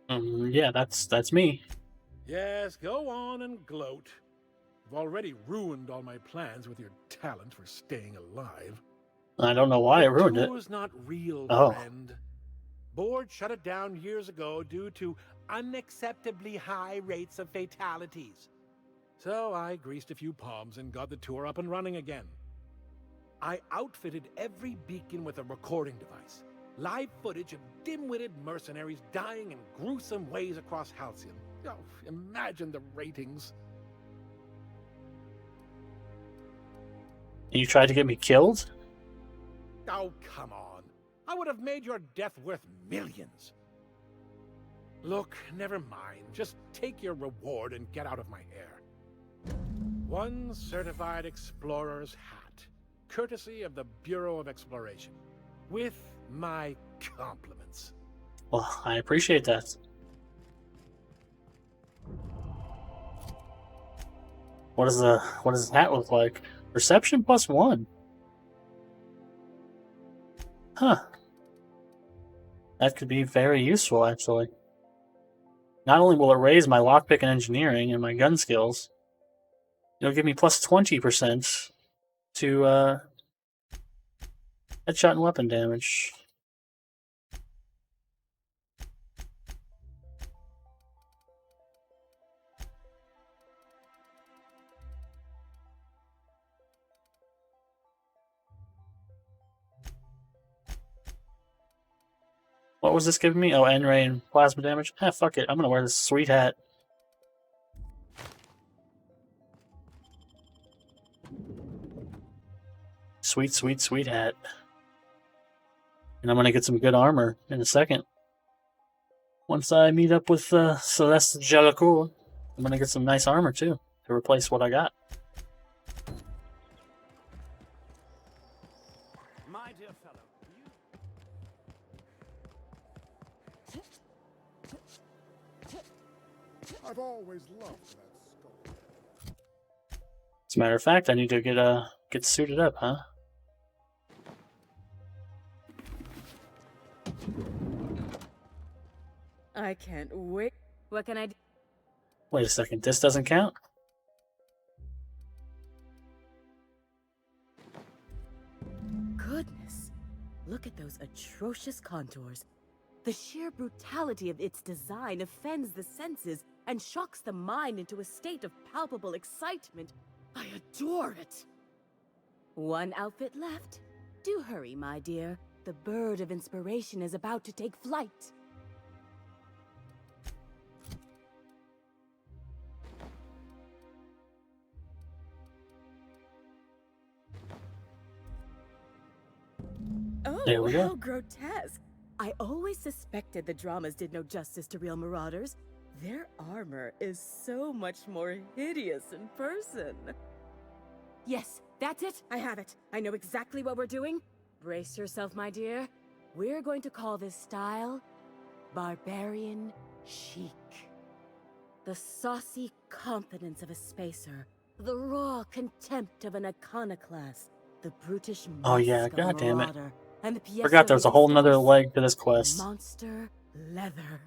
Yeah, that's me. Yes, go on and gloat. You've already ruined all my plans with your talent for staying alive. I don't know why I ruined it. It was not real, Oh. friend. Board shut it down years ago due to unacceptably high rates of fatalities. So I greased a few palms and got the tour up and running again. I outfitted every beacon with a recording device. Live footage of dim-witted mercenaries dying in gruesome ways across Halcyon. Oh, imagine the ratings. You tried to get me killed? Oh, come on. I would have made your death worth millions. Look, never mind. Just take your reward and get out of my hair. One certified explorer's hat, courtesy of the Bureau of Exploration, with my compliments. Well, I appreciate that. What does his hat look like? Perception +1. Huh. That could be very useful, actually. Not only will it raise my lockpick and engineering and my gun skills, it'll give me +20% to headshot and weapon damage. What was this giving me? Oh, N-ray and plasma damage? Ah, fuck it. I'm gonna wear this sweet hat. Sweet, sweet, sweet hat. And I'm gonna get some good armor in a second. Once I meet up with Celeste Jalacour, I'm gonna get some nice armor too, to replace what I got. My dear fellow, I've always loved that skull. As a matter of fact, I need to get suited up, huh? I can't wait. What can I do? Wait a second, this doesn't count? Goodness. Look at those atrocious contours. The sheer brutality of its design offends the senses and shocks the mind into a state of palpable excitement. I adore it! One outfit left. Do hurry, my dear. The bird of inspiration is about to take flight. There we go. How grotesque! I always suspected the dramas did no justice to real marauders. Their armor is so much more hideous in person. Yes, that's it. I have it. I know exactly what we're doing. Brace yourself, my dear. We're going to call this style Barbarian Chic. The saucy confidence of a spacer. The raw contempt of an iconoclast. The brutish musk Oh yeah, of a god damn it. marauder. And the pièce Forgot there was a whole nother résistance, leg to this quest. monster leather.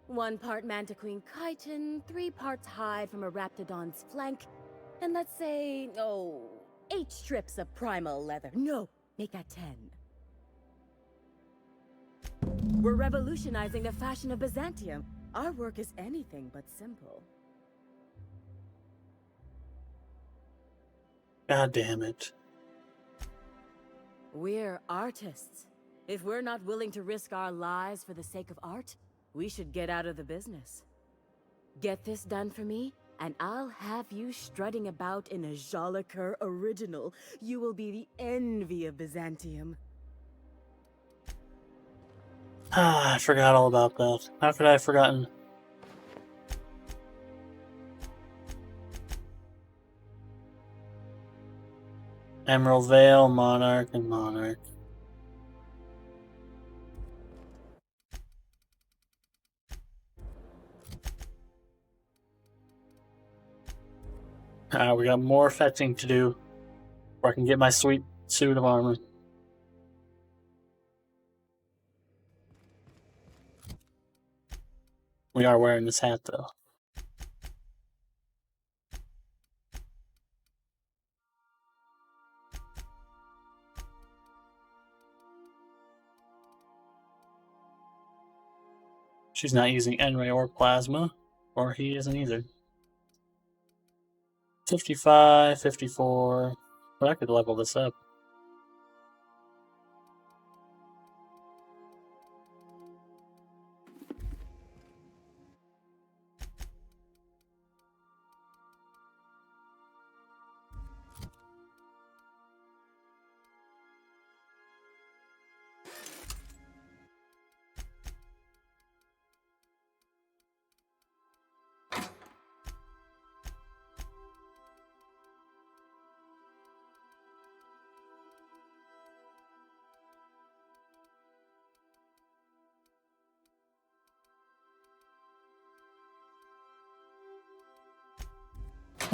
1 part Mantiqueen chitin, 3 parts hide from a raptidon's flank, and let's say, 8 strips of primal leather. No, make that 10. We're revolutionizing the fashion of Byzantium. Our work is anything but simple. God damn it. We're artists. If we're not willing to risk our lives for the sake of art, we should get out of the business. Get this done for me, and I'll have you strutting about in a Jolicoeur original. You will be the envy of Byzantium. Ah, I forgot all about that. How could I have forgotten? Emerald Vale, Monarch, and Monarch. We got more affecting to do before I can get my sweet suit of armor. We are wearing this hat, though. She's not using N-ray or plasma, or he isn't either. 55, 54. But I could level this up.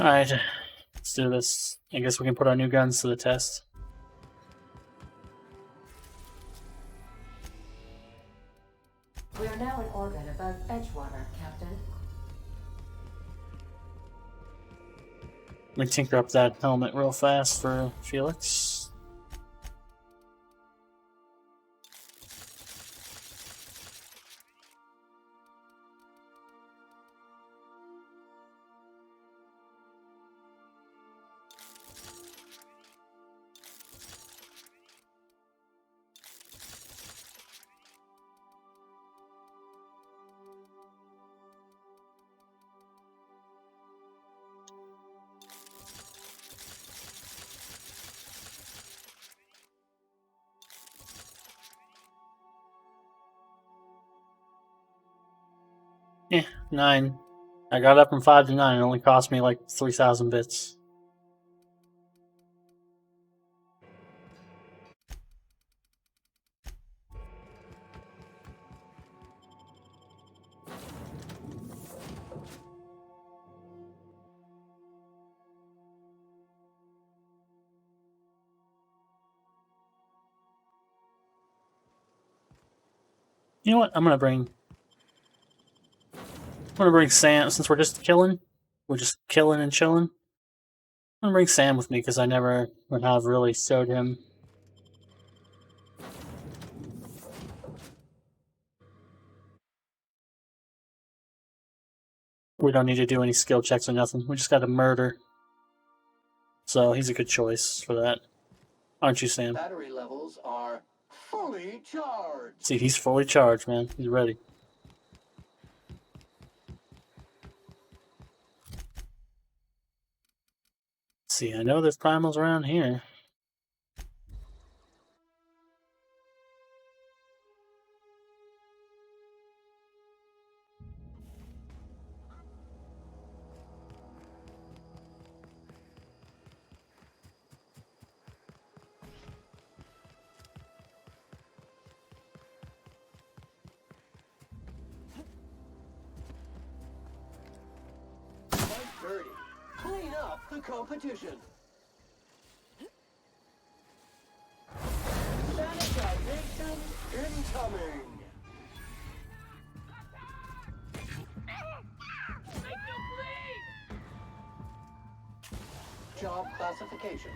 Alright, let's do this. I guess we can put our new guns to the test. We are now in orbit above Edgewater, Captain. Let me tinker up that helmet real fast for Felix. Yeah, 9. I got up from 5 to 9. It only cost me like 3,000 bits. You know what? I'm gonna bring Sam, since we're just killing. We're just killing and chilling. I'm gonna bring Sam with me because I never have really showed him. We don't need to do any skill checks or nothing. We just got to murder. So he's a good choice for that. Aren't you, Sam? Battery levels are fully charged. See, he's fully charged, man. He's ready. See, I know there's primals around here. Dirty. Clean up the competition. Sanitization incoming. Job classification.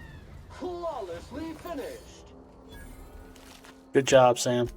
Flawlessly finished. Good job, Sam.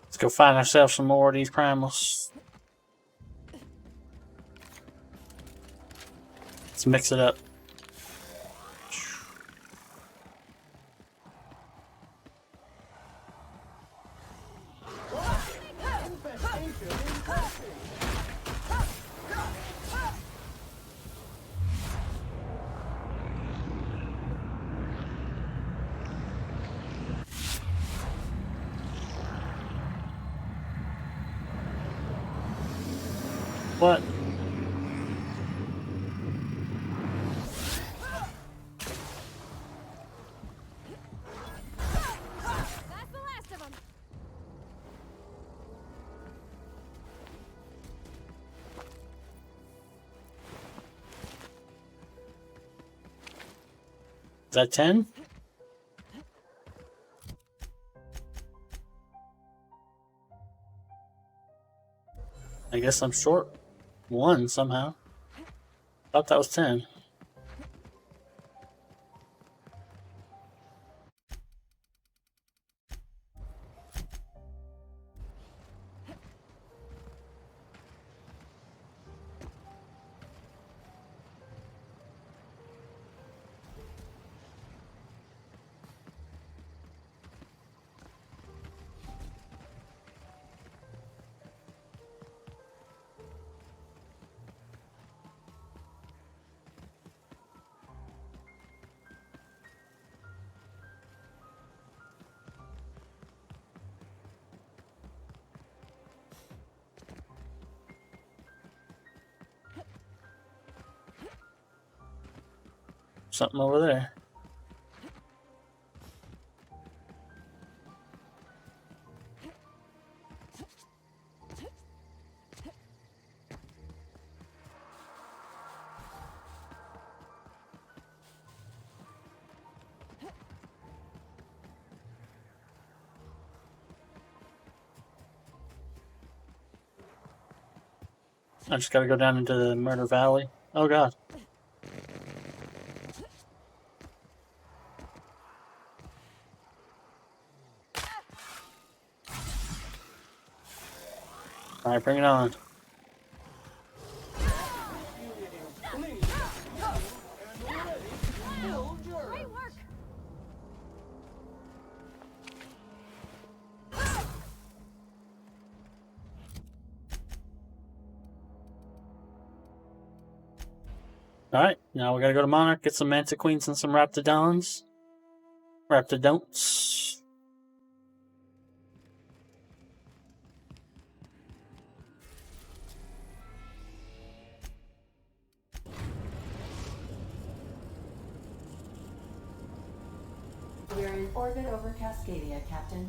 Let's go find ourselves some more of these primals. Let's mix it up. What? That's the last of them. Is that 10? I guess I'm short 1 somehow. Thought that was 10. something over there. I just gotta go down into the Murder Valley. Oh god. Alright, bring it on. Great work! Alright, now we gotta go to Monarch, get some Manta Queens and some Raptidons. Raptidonts. We're in orbit over Cascadia, Captain.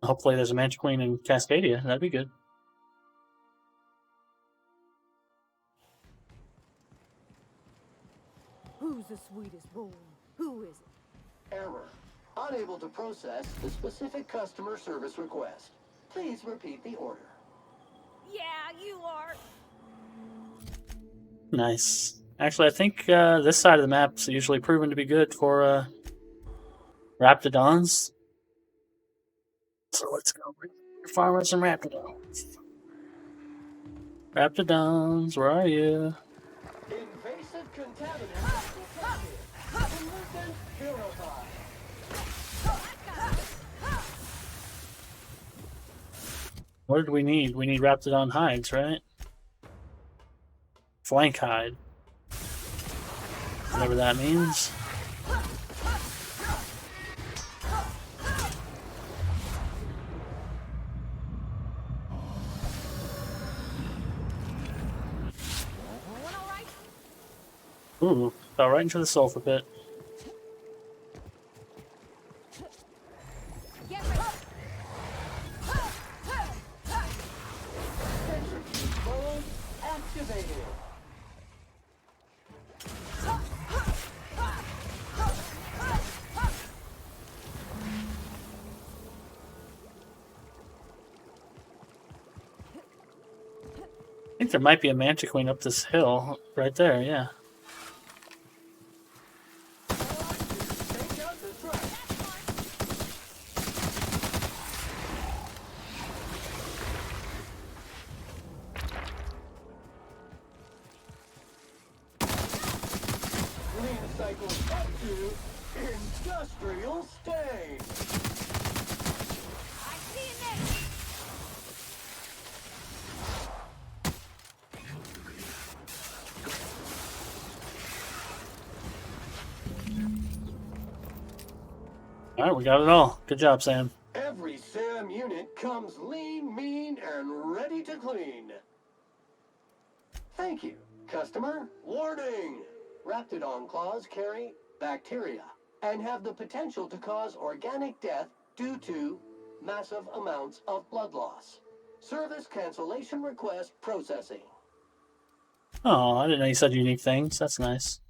Hopefully there's a Manta Queen in Cascadia. That'd be good. Who's the sweetest boy? Who is it? Error. Unable to process the specific customer service request. Please repeat the order. Yeah, you are. Nice. Actually, I think this side of the map's usually proven to be good for Raptidons. So let's go farm some Raptidons. Raptidons, where are you? Invasive contaminants detected. Pollutant purified. What did we need? We need Raptidon hides, right? Flank hide. Whatever that means. Ooh, fell right into the sulfur pit. Mode activated. I think there might be a Manta Queen up this hill. Right there, yeah. Take out the track. Clean cycle up to industrial state. I see you next. Alright, we got it all. Good job, Sam. Every SAM unit comes lean, mean, and ready to clean. Thank you, customer. Warning! Raptidon claws carry bacteria and have the potential to cause organic death due to massive amounts of blood loss. Service cancellation request processing. Oh, I didn't know you said unique things. That's nice.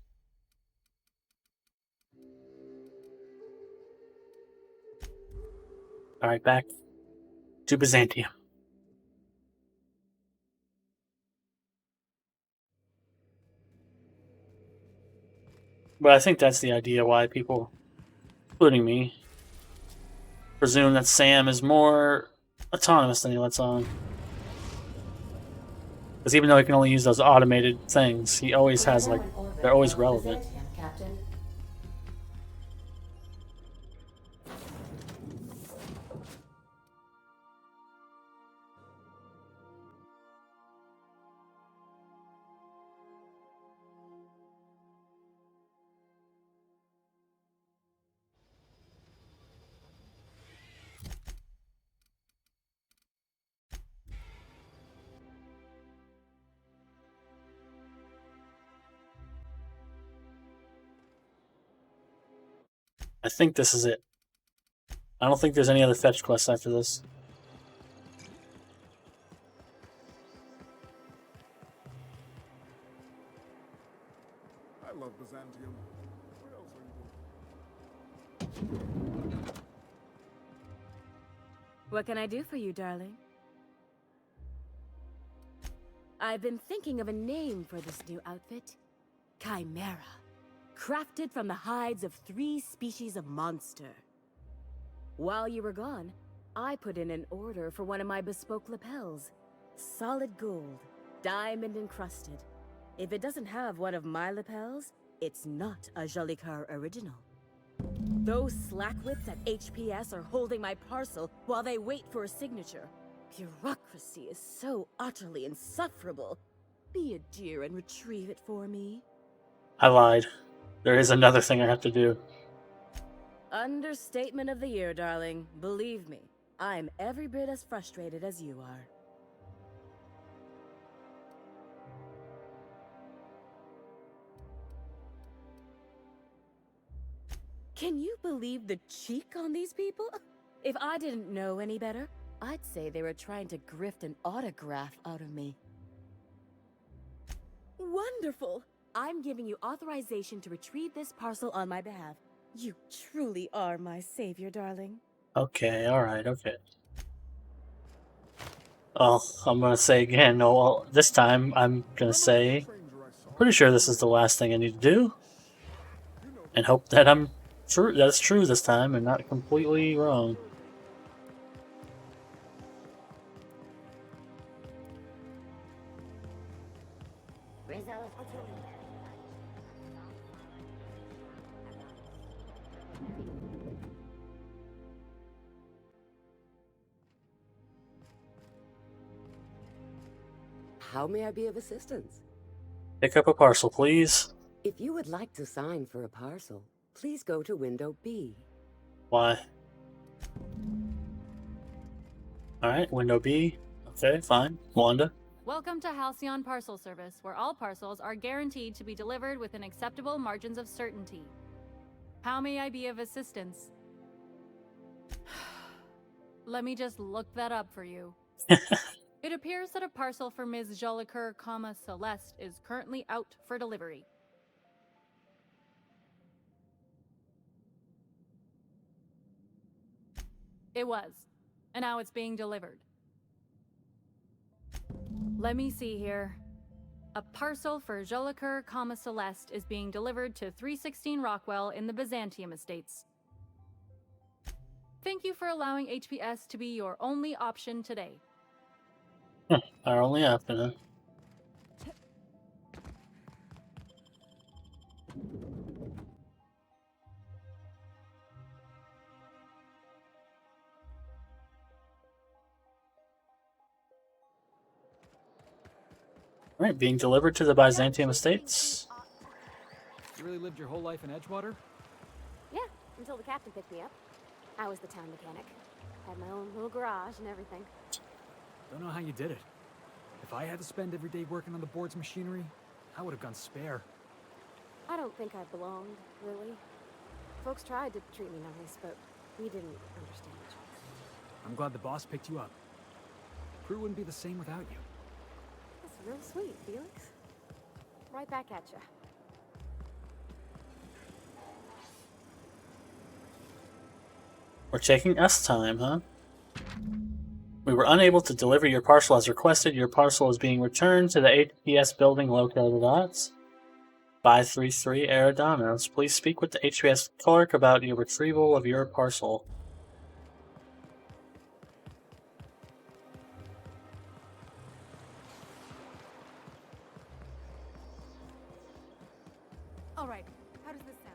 Alright, back to Byzantium. But I think that's the idea why people, including me, presume that Sam is more autonomous than he lets on. Because even though he can only use those automated things, he always has, like, they're always relevant. Captain. I think this is it. I don't think there's any other fetch quests after this. I love Byzantium. What else are you doing? What can I do for you, darling? I've been thinking of a name for this new outfit. Chimera. Crafted from the hides of 3 species of monster. While you were gone, I put in an order for one of my bespoke lapels. Solid gold, diamond encrusted. If it doesn't have one of my lapels, it's not a Jolly Car original. Those slackwits at HPS are holding my parcel while they wait for a signature. Bureaucracy is so utterly insufferable. Be a dear and retrieve it for me. I lied. There is another thing I have to do. Understatement of the year, darling. Believe me, I'm every bit as frustrated as you are. Can you believe the cheek on these people? If I didn't know any better, I'd say they were trying to grift an autograph out of me. Wonderful! I'm giving you authorization to retrieve this parcel on my behalf. You truly are my savior, darling. Okay, alright, okay. Well, I'm gonna say again, no, well, this time I'm gonna say, pretty sure this is the last thing I need to do. And hope that that's true this time and not completely wrong. How may I be of assistance? Pick up a parcel, please. If you would like to sign for a parcel, please go to window B. Why? Alright, window B. Okay, fine. Wanda? Welcome to Halcyon Parcel Service, where all parcels are guaranteed to be delivered within acceptable margins of certainty. How may I be of assistance? Let me just look that up for you. It appears that a parcel for Ms. Jolicoeur, Celeste is currently out for delivery. It was, and now it's being delivered. Let me see here. A parcel for Jolicoeur, Celeste is being delivered to 316 Rockwell in the Byzantium Estates. Thank you for allowing HPS to be your only option today. Our only option, huh? Alright, being delivered to the Byzantium Estates. You really lived your whole life in Edgewater? Yeah, until the captain picked me up. I was the town mechanic. Had my own little garage and everything. Don't know how you did it. If I had to spend every day working on the board's machinery, I would have gone spare. I don't think I belonged, really. Folks tried to treat me nice, but we didn't understand each other. I'm glad the boss picked you up. Crew wouldn't be the same without you. That's real sweet, Felix. Right back at ya. We're taking us time, huh? We were unable to deliver your parcel as requested. Your parcel is being returned to the HPS building located at 533 Eridanos. Please speak with the HPS clerk about your retrieval of your parcel. All right, how does this sound?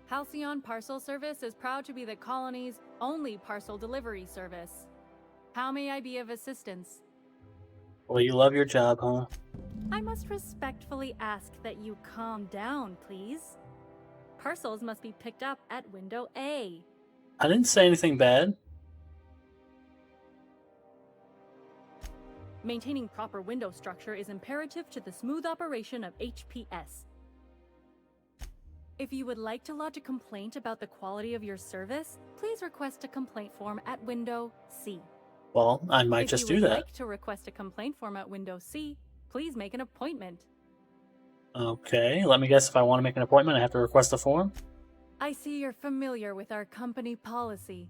Halcyon Parcel Service is proud to be the colony's only parcel delivery service. How may I be of assistance? Well, you love your job, huh? I must respectfully ask that you calm down, please. Parcels must be picked up at window A. I didn't say anything bad. Maintaining proper window structure is imperative to the smooth operation of HPS. If you would like to lodge a complaint about the quality of your service, please request a complaint form at window C. Well, I might If just you do would that. like to request a complaint form at window C, please make an appointment. Okay, let me guess, if I want to make an appointment, I have to request a form? I see you're familiar with our company policy.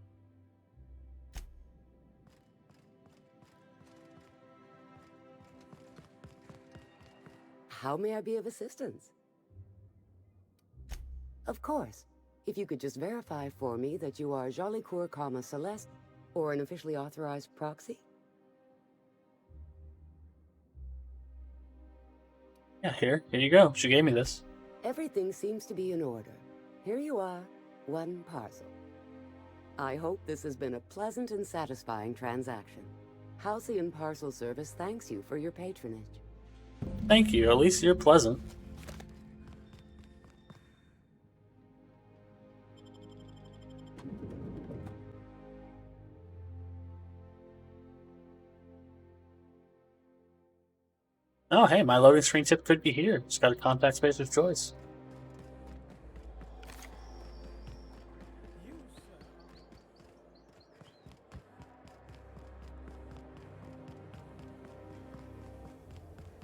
How may I be of assistance? Of course. If you could just verify for me that you are Jolicoeur, Celeste, or an officially authorized proxy? Yeah, here you go. She gave me this. Everything seems to be in order. Here you are, one parcel. I hope this has been a pleasant and satisfying transaction. Halcyon Parcel Service thanks you for your patronage. Thank you. At least you're pleasant. Oh, hey, my loading screen tip could be here. Just got a contact space of choice.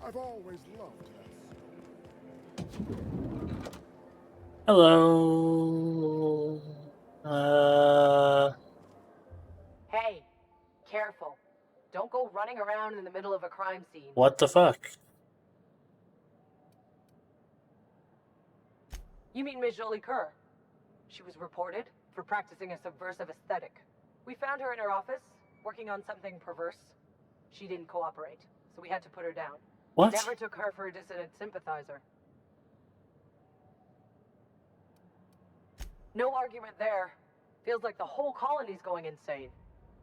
I've always loved her. Hello. Hey, careful. Don't go running around in the middle of a crime scene. What the fuck? You mean Miss Jolicoeur? She was reported for practicing a subversive aesthetic. We found her in her office, working on something perverse. She didn't cooperate, so we had to put her down. What? Never took her for a dissident sympathizer. No argument there. Feels like the whole colony's going insane.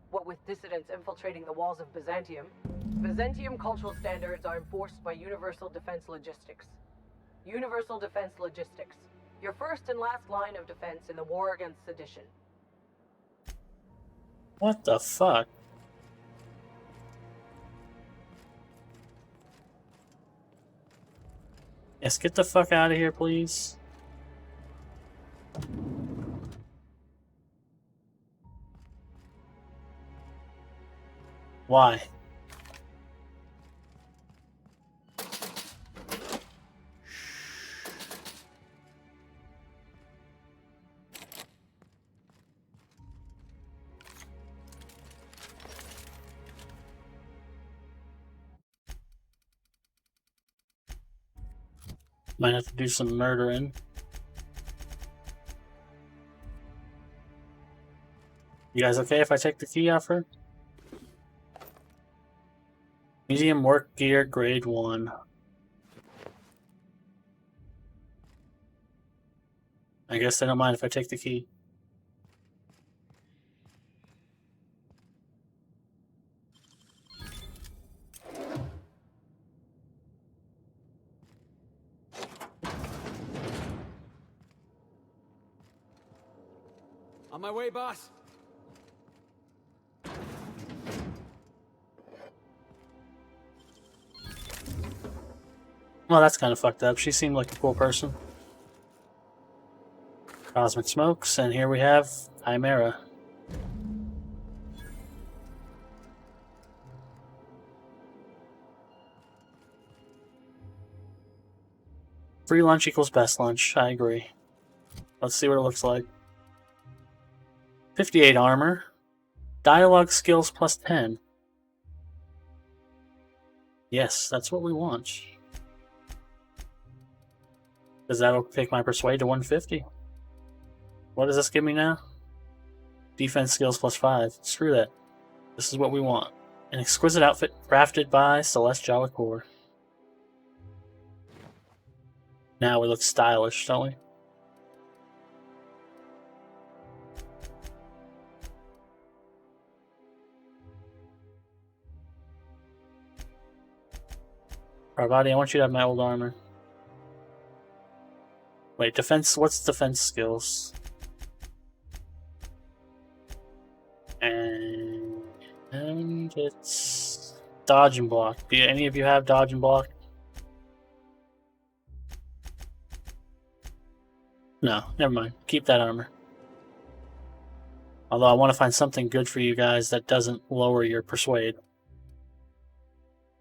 What with dissidents infiltrating the walls of Byzantium, Byzantium cultural standards are enforced by Universal Defense Logistics. Universal Defense Logistics. Your first and last line of defense in the war against sedition. What the fuck? Yes, get the fuck out of here, please. Why? Might have to do some murdering. You guys okay if I take the key off her? Museum work gear, grade 1. I guess they don't mind if I take the key. On my way, boss. Well, that's kind of fucked up. She seemed like a cool person. Cosmic smokes, and here we have Chimera. Free lunch equals best lunch. I agree. Let's see what it looks like. 58 armor. Dialogue skills plus 10. Yes, that's what we want. Because that'll take my persuade to 150. What does this give me now? Defense skills plus 5. Screw that. This is what we want. An exquisite outfit crafted by Celeste Jolicoeur. Now we look stylish, don't we? Parvati, I want you to have my old armor. Wait, defense, what's defense skills? And it's Dodge and block. Do any of you have dodge and block? No, never mind. Keep that armor. Although I want to find something good for you guys that doesn't lower your persuade.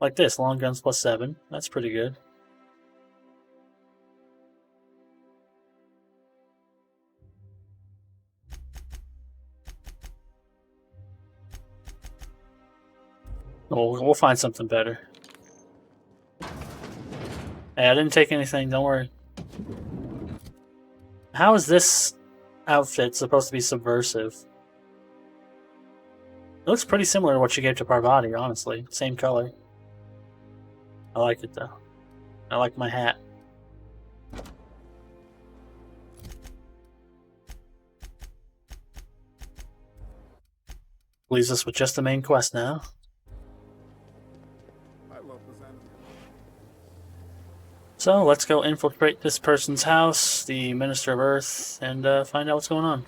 Like this, long guns plus 7. That's pretty good. We'll find something better. Hey, I didn't take anything, don't worry. How is this outfit supposed to be subversive? It looks pretty similar to what you gave to Parvati, honestly. Same color. I like it though. I like my hat. Leaves us with just the main quest now. So let's go infiltrate this person's house, the Minister of Earth, and find out what's going on.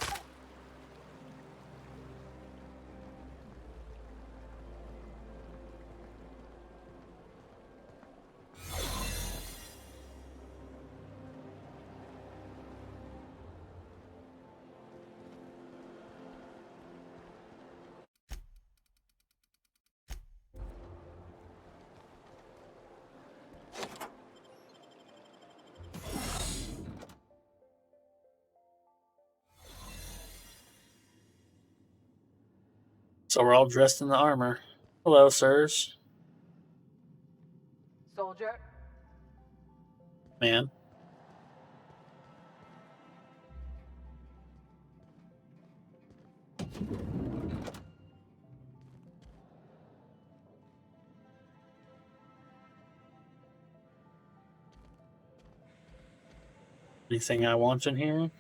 So we're all dressed in the armor. Hello, sirs. Soldier. Man. Anything I want in here?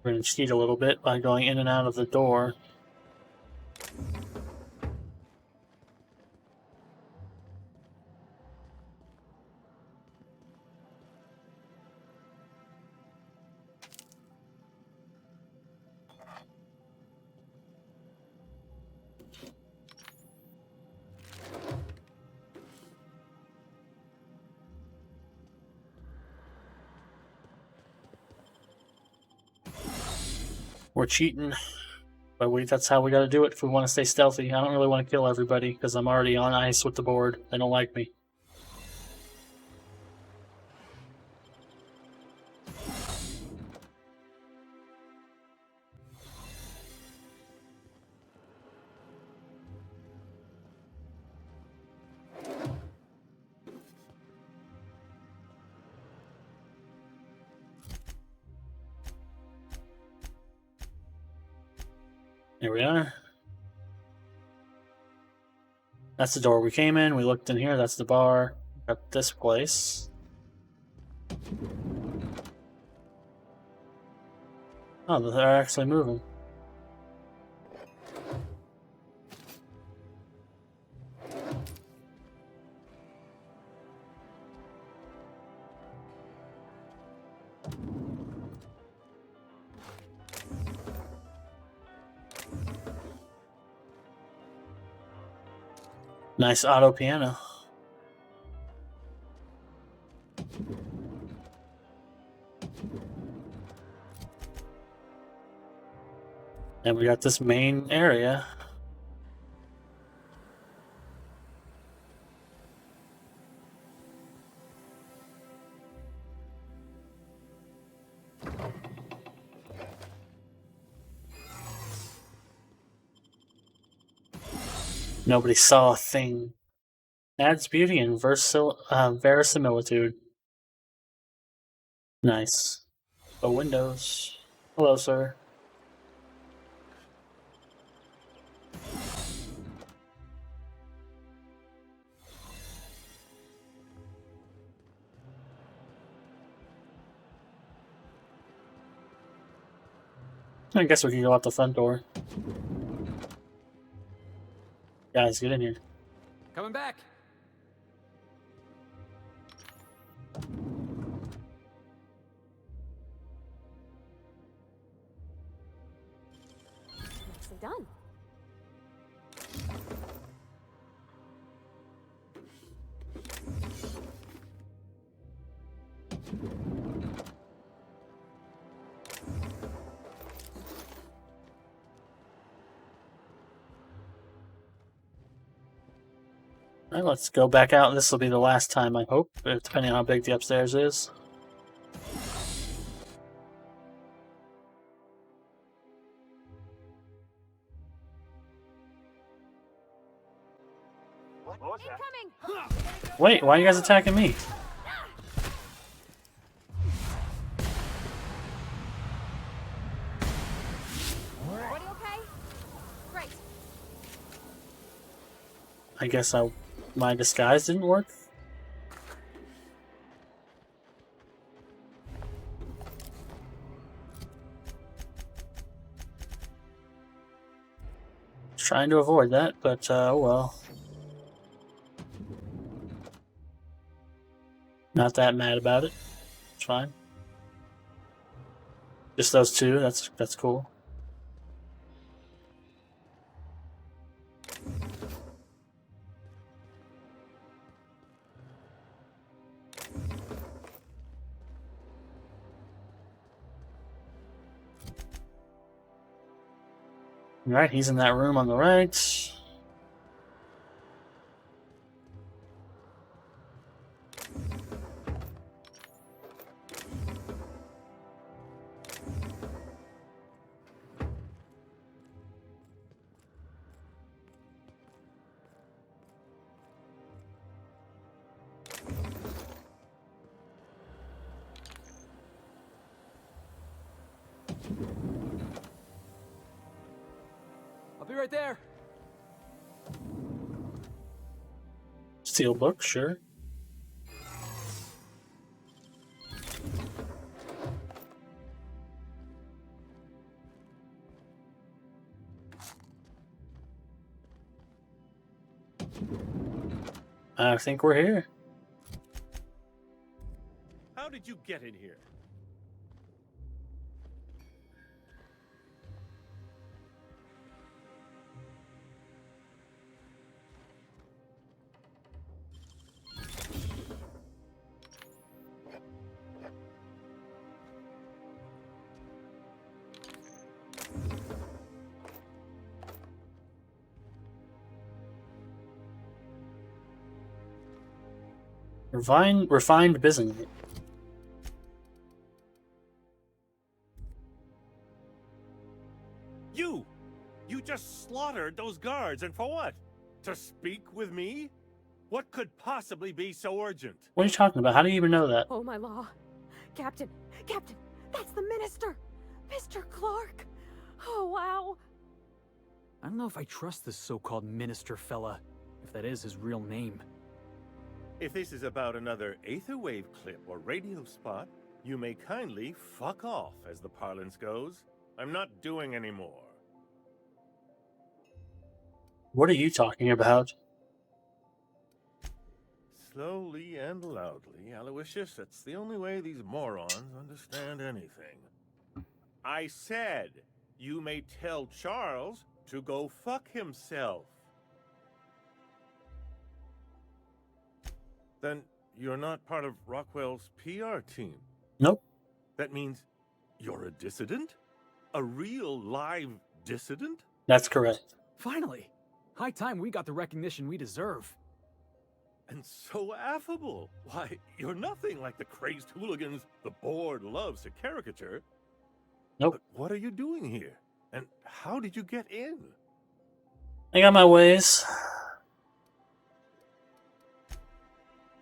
We're going to cheat a little bit by going in and out of the door. We're cheating, but that's how we gotta do it if we want to stay stealthy. I don't really want to kill everybody because I'm already on ice with the board. They don't like me. Here we are. That's the door we came in. We looked in here. That's the bar. Got this place. Oh, they're actually moving. Nice auto piano. And we got this main area. Nobody saw a thing. Adds beauty and verisimilitude. Nice. Oh, windows. Hello, sir. I guess we can go out the front door. Guys, get in here. Coming back. Alright, let's go back out. This will be the last time, I hope, depending on how big the upstairs is. Wait, why are you guys attacking me? Everybody okay? Great. I guess my disguise didn't work. Trying to avoid that, but oh well. Not that mad about it. It's fine. Just those two. That's cool. Alright, he's in that room on the right. I'll be right there. Steelbook, sure. I think we're here. How did you get in here? Refined business. You just slaughtered those guards, and for what? To speak with me? What could possibly be so urgent? What are you talking about? How do you even know that? Oh my law. Captain, that's the minister! Mr. Clark! Oh wow! I don't know if I trust this so-called minister fella, if that is his real name. If this is about another Aetherwave clip or radio spot, you may kindly fuck off, as the parlance goes. I'm not doing any more. What are you talking about? Slowly and loudly, Aloysius, that's the only way these morons understand anything. I said, you may tell Charles to go fuck himself. Then you're not part of Rockwell's PR team? Nope. That means you're a dissident? A real live dissident? That's correct. Finally! High time we got the recognition we deserve. And so affable. Why, you're nothing like the crazed hooligans the board loves to caricature. Nope. But what are you doing here? And how did you get in? I got my ways.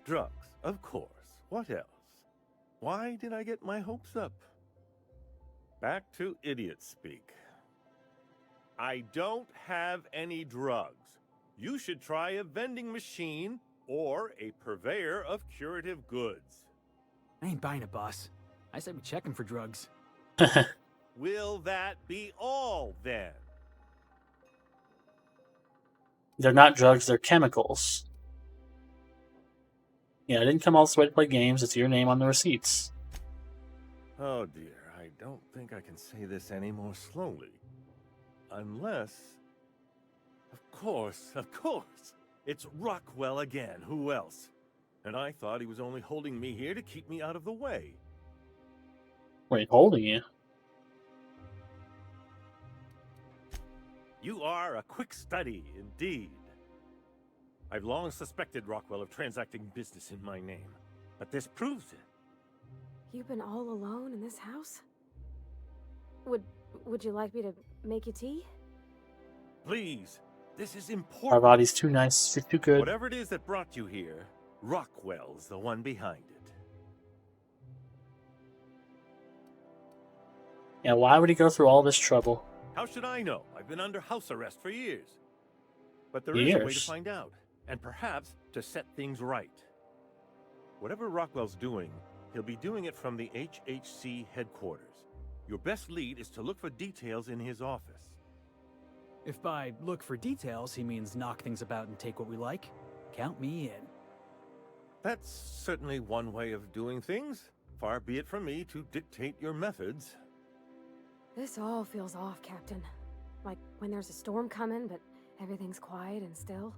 Drugs, of course. What else? Why did I get my hopes up? Back to idiot speak. I don't have any drugs. You should try a vending machine or a purveyor of curative goods. I ain't buying it, boss. I said we checking for drugs. Will that be all, then? They're not drugs, they're chemicals. Yeah, I didn't come all this way to play games. It's your name on the receipts. Oh dear, I don't think I can say this any more slowly. Unless... Of course, it's Rockwell again. Who else? And I thought he was only holding me here to keep me out of the way. Wait, holding you? You are a quick study, indeed. I've long suspected Rockwell of transacting business in my name, but this proves it. You've been all alone in this house? Would you like me to make you tea? Please, this is important. Parvati's too nice. She's too good. Whatever it is that brought you here, Rockwell's the one behind it. Yeah, why would he go through all this trouble? How should I know? I've been under house arrest for years. But there is a way to find out, and perhaps to set things right. Whatever Rockwell's doing, he'll be doing it from the HHC headquarters. Your best lead is to look for details in his office. If by look for details he means knock things about and take what we like, count me in. That's certainly one way of doing things. Far be it from me to dictate your methods. This all feels off, Captain. Like when there's a storm coming, but everything's quiet and still.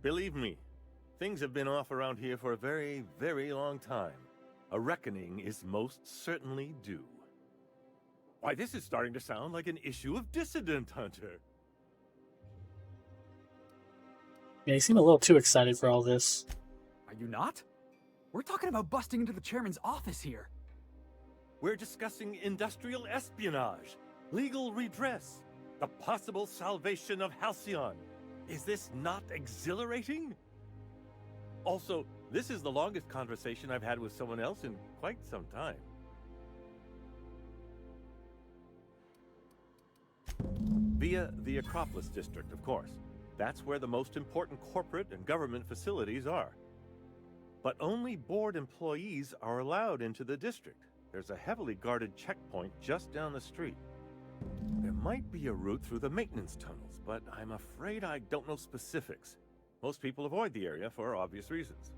Believe me, things have been off around here for a very, very long time. A reckoning is most certainly due. Why, this is starting to sound like an issue of Dissident Hunter. Yeah, you seem a little too excited for all this. Are you not? We're talking about busting into the chairman's office here. We're discussing industrial espionage, legal redress, the possible salvation of Halcyon. Is this not exhilarating? Also, this is the longest conversation I've had with someone else in quite some time. Via the Acropolis District, of course. That's where the most important corporate and government facilities are. But only board employees are allowed into the district. There's a heavily guarded checkpoint just down the street. There might be a route through the maintenance tunnels, but I'm afraid I don't know specifics. Most people avoid the area for obvious reasons.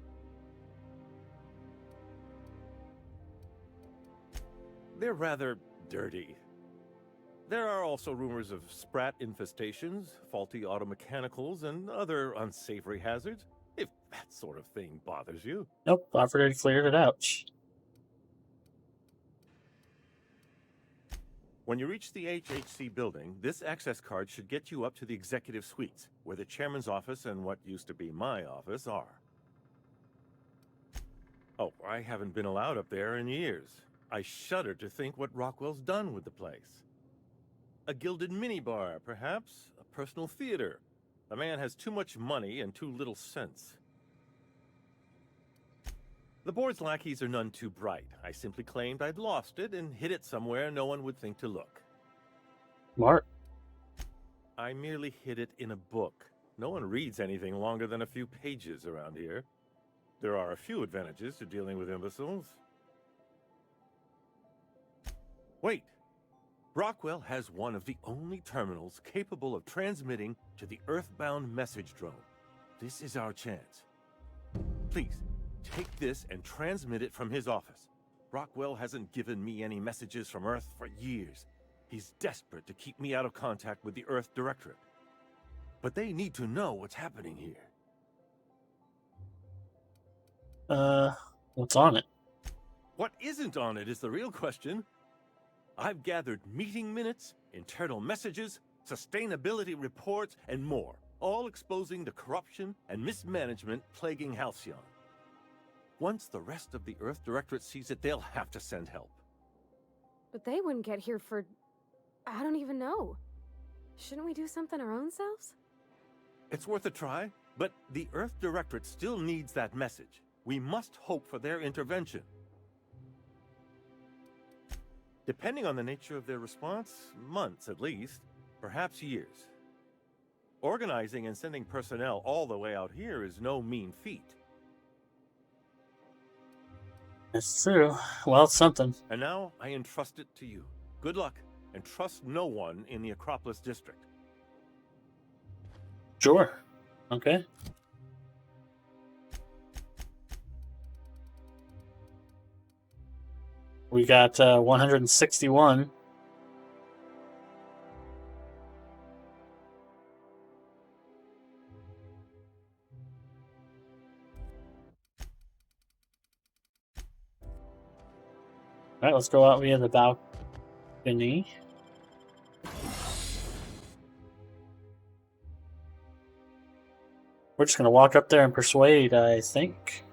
They're rather dirty. There are also rumors of sprat infestations, faulty automechanicals, and other unsavory hazards, if that sort of thing bothers you. Nope, I've already cleared it out. When you reach the HHC building, this access card should get you up to the executive suites, where the chairman's office and what used to be my office are. Oh, I haven't been allowed up there in years. I shudder to think what Rockwell's done with the place. A gilded minibar, perhaps? A personal theater? The man has too much money and too little sense. The board's lackeys are none too bright. I simply claimed I'd lost it and hid it somewhere no one would think to look. Smart. I merely hid it in a book. No one reads anything longer than a few pages around here. There are a few advantages to dealing with imbeciles. Wait! Rockwell has one of the only terminals capable of transmitting to the Earthbound message drone. This is our chance. Please, take this and transmit it from his office. Rockwell hasn't given me any messages from Earth for years. He's desperate to keep me out of contact with the Earth Directorate. But they need to know what's happening here. What's on it? What isn't on it is the real question. I've gathered meeting minutes, internal messages, sustainability reports, and more, all exposing the corruption and mismanagement plaguing Halcyon. Once the rest of the Earth Directorate sees it, they'll have to send help. But they wouldn't get here for... I don't even know. Shouldn't we do something our own selves? It's worth a try, but the Earth Directorate still needs that message. We must hope for their intervention. Depending on the nature of their response, months at least, perhaps years. Organizing and sending personnel all the way out here is no mean feat. It's true. Well, it's something. And now I entrust it to you. Good luck, and trust no one in the Acropolis District. Sure. Okay. We got 161. Alright, let's go out via the balcony. We're just gonna walk up there and persuade, I think.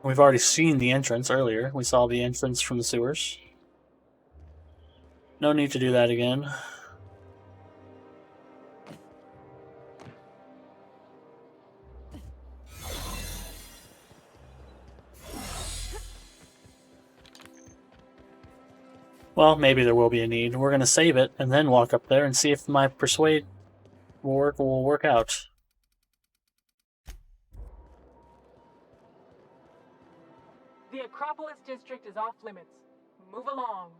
We've already seen the entrance earlier. We saw the entrance from the sewers. No need to do that again. Well, maybe there will be a need. We're gonna save it and then walk up there and see if my persuade will work out. The Acropolis district is off limits. Move along.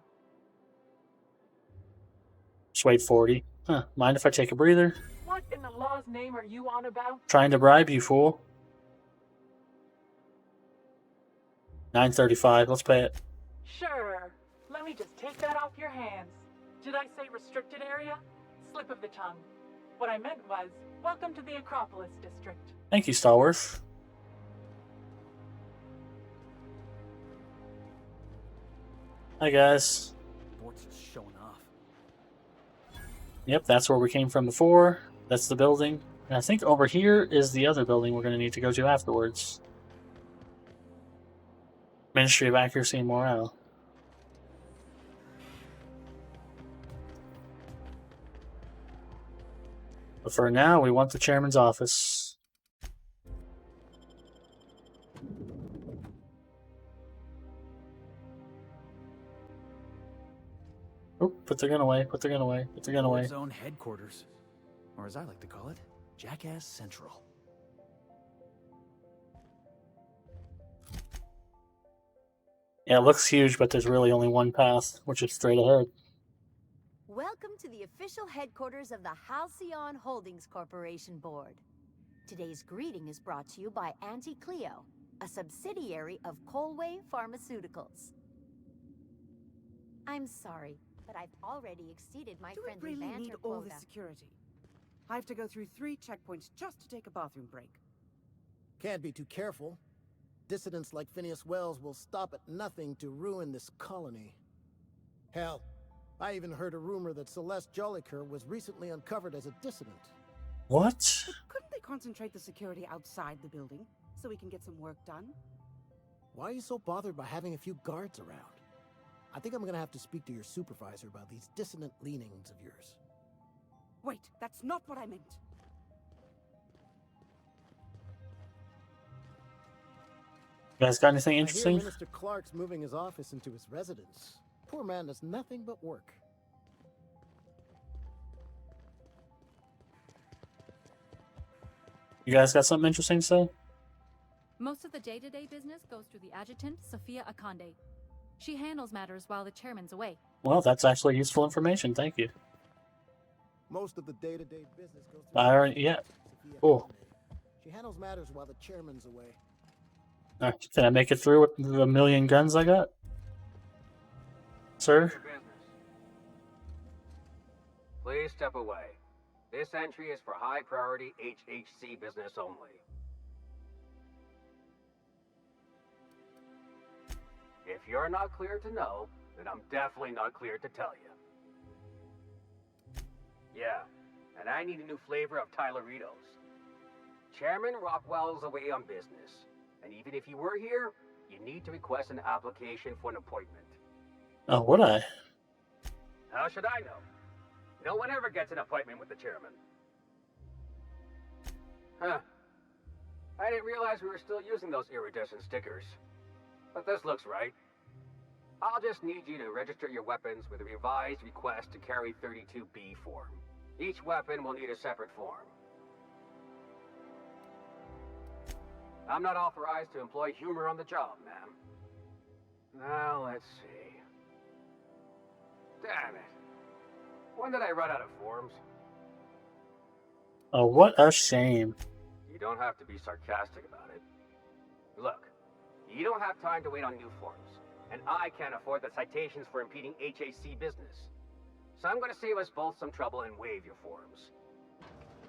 Persuade 40. Huh, mind if I take a breather? What in the law's name are you on about? Trying to bribe you, fool. 935, let's pay it. Sure. Let me just take that off your hands. Did I say restricted area? Slip of the tongue. What I meant was, welcome to the Acropolis district. Thank you, Stallworth. Hi, guys. Bort's just showing off. Yep, that's where we came from before. That's the building. And I think over here is the other building we're going to need to go to afterwards. Ministry of Accuracy and Morale. But for now, we want the chairman's office. Oh, put their gun away, put their gun away, put their gun away. Board's own headquarters. Or as I like to call it, Jackass Central. Yeah, it looks huge, but there's really only one path, which is straight ahead. Welcome to the official headquarters of the Halcyon Holdings Corporation Board. Today's greeting is brought to you by Auntie Cleo, a subsidiary of Colway Pharmaceuticals. I'm sorry, but I've already exceeded my friendly Do we really banter need all quota. this security? I have to go through 3 checkpoints just to take a bathroom break. Can't be too careful. Dissidents like Phineas Wells will stop at nothing to ruin this colony. Hell, I even heard a rumor that Celeste Jolliker was recently uncovered as a dissident. What? But couldn't they concentrate the security outside the building so we can get some work done? Why are you so bothered by having a few guards around? I think I'm gonna have to speak to your supervisor about these dissonant leanings of yours. Wait, that's not what I meant. You guys got anything I interesting? hear Minister Clark's moving his office into his residence. Poor man does nothing but work. You guys got something interesting to say? Most of the day-to-day business goes through the adjutant, Sophia Akande. She handles matters while the chairman's away. Well, that's actually useful information. Thank you. Most of the day-to-day business goes through I already, yeah. Cool. She handles matters while the chairman's away. Alright, can I make it through with the million guns I got? Sir? Please step away. This entry is for high-priority HHC business only. If you're not clear to know, then I'm definitely not clear to tell you. Yeah, and I need a new flavor of Tyleritos. Chairman Rockwell's away on business, and even if you were here, you need to request an application for an appointment. Oh, would I? How should I know? No one ever gets an appointment with the chairman. Huh. I didn't realize we were still using those iridescent stickers. But this looks right. I'll just need you to register your weapons with a revised request to carry 32B form. Each weapon will need a separate form. I'm not authorized to employ humor on the job, ma'am. Now, let's see. Damn it. When did I run out of forms? Oh, what a shame. You don't have to be sarcastic about it. Look, you don't have time to wait on new forms, and I can't afford the citations for impeding HAC business. So I'm going to save us both some trouble and waive your forms.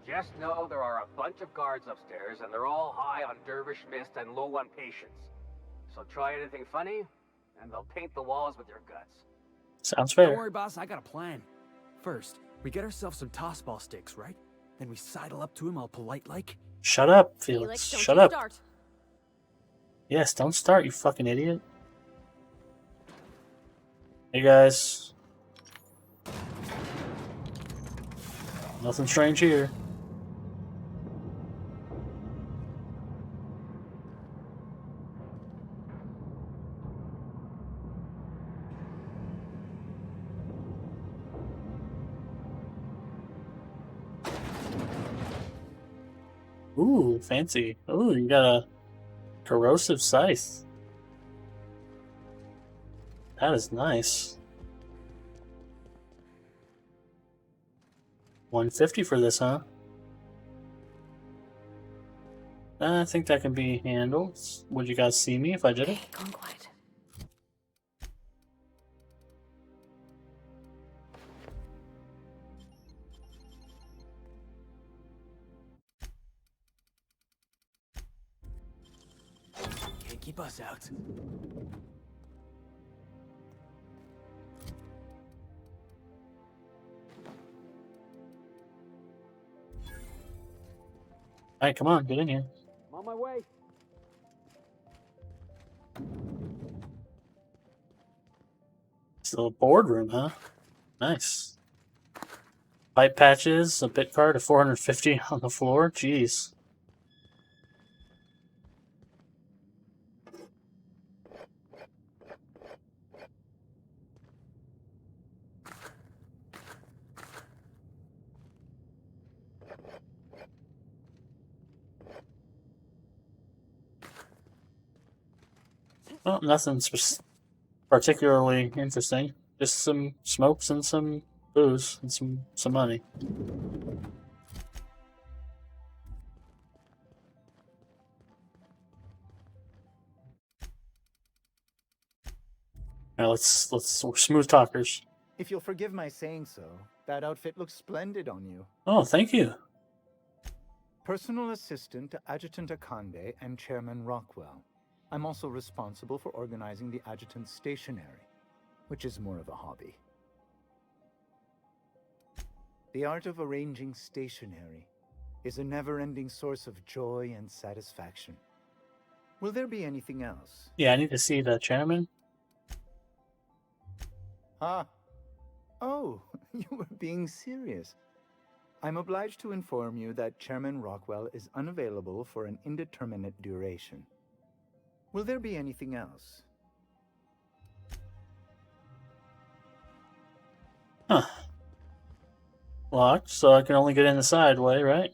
Just know there are a bunch of guards upstairs, and they're all high on dervish mist and low on patience. So try anything funny, and they'll paint the walls with your guts. Sounds Don't fair. worry, boss. I got a plan. First, we get ourselves some tossball sticks, right? Then we sidle up to him all polite-like. Shut up, Felix, Felix. don't Shut you up. start. Yes, don't start, you fucking idiot. Hey guys. Nothing strange here. Ooh, fancy. Ooh, you got a corrosive scythe. That is nice. 150 for this, huh? I think that can be handled. Would you guys see me if I did it? Okay, going quiet. Can't keep us out. Alright, come on, get in here. I'm on my way. Still a boardroom, huh? Nice. Pipe patches, a bit card of 450 on the floor. Jeez. Well, nothing particularly interesting. Just some smokes and some booze and some money. Now we're smooth talkers. If you'll forgive my saying so, that outfit looks splendid on you. Oh, thank you. Personal assistant to Adjutant Akande and Chairman Rockwell. I'm also responsible for organizing the adjutant's stationery, which is more of a hobby. The art of arranging stationery is a never-ending source of joy and satisfaction. Will there be anything else? Yeah, I need to see the chairman. Ah. Oh, you were being serious. I'm obliged to inform you that Chairman Rockwell is unavailable for an indeterminate duration. Will there be anything else? Huh. Locked, so I can only get in the side way, right?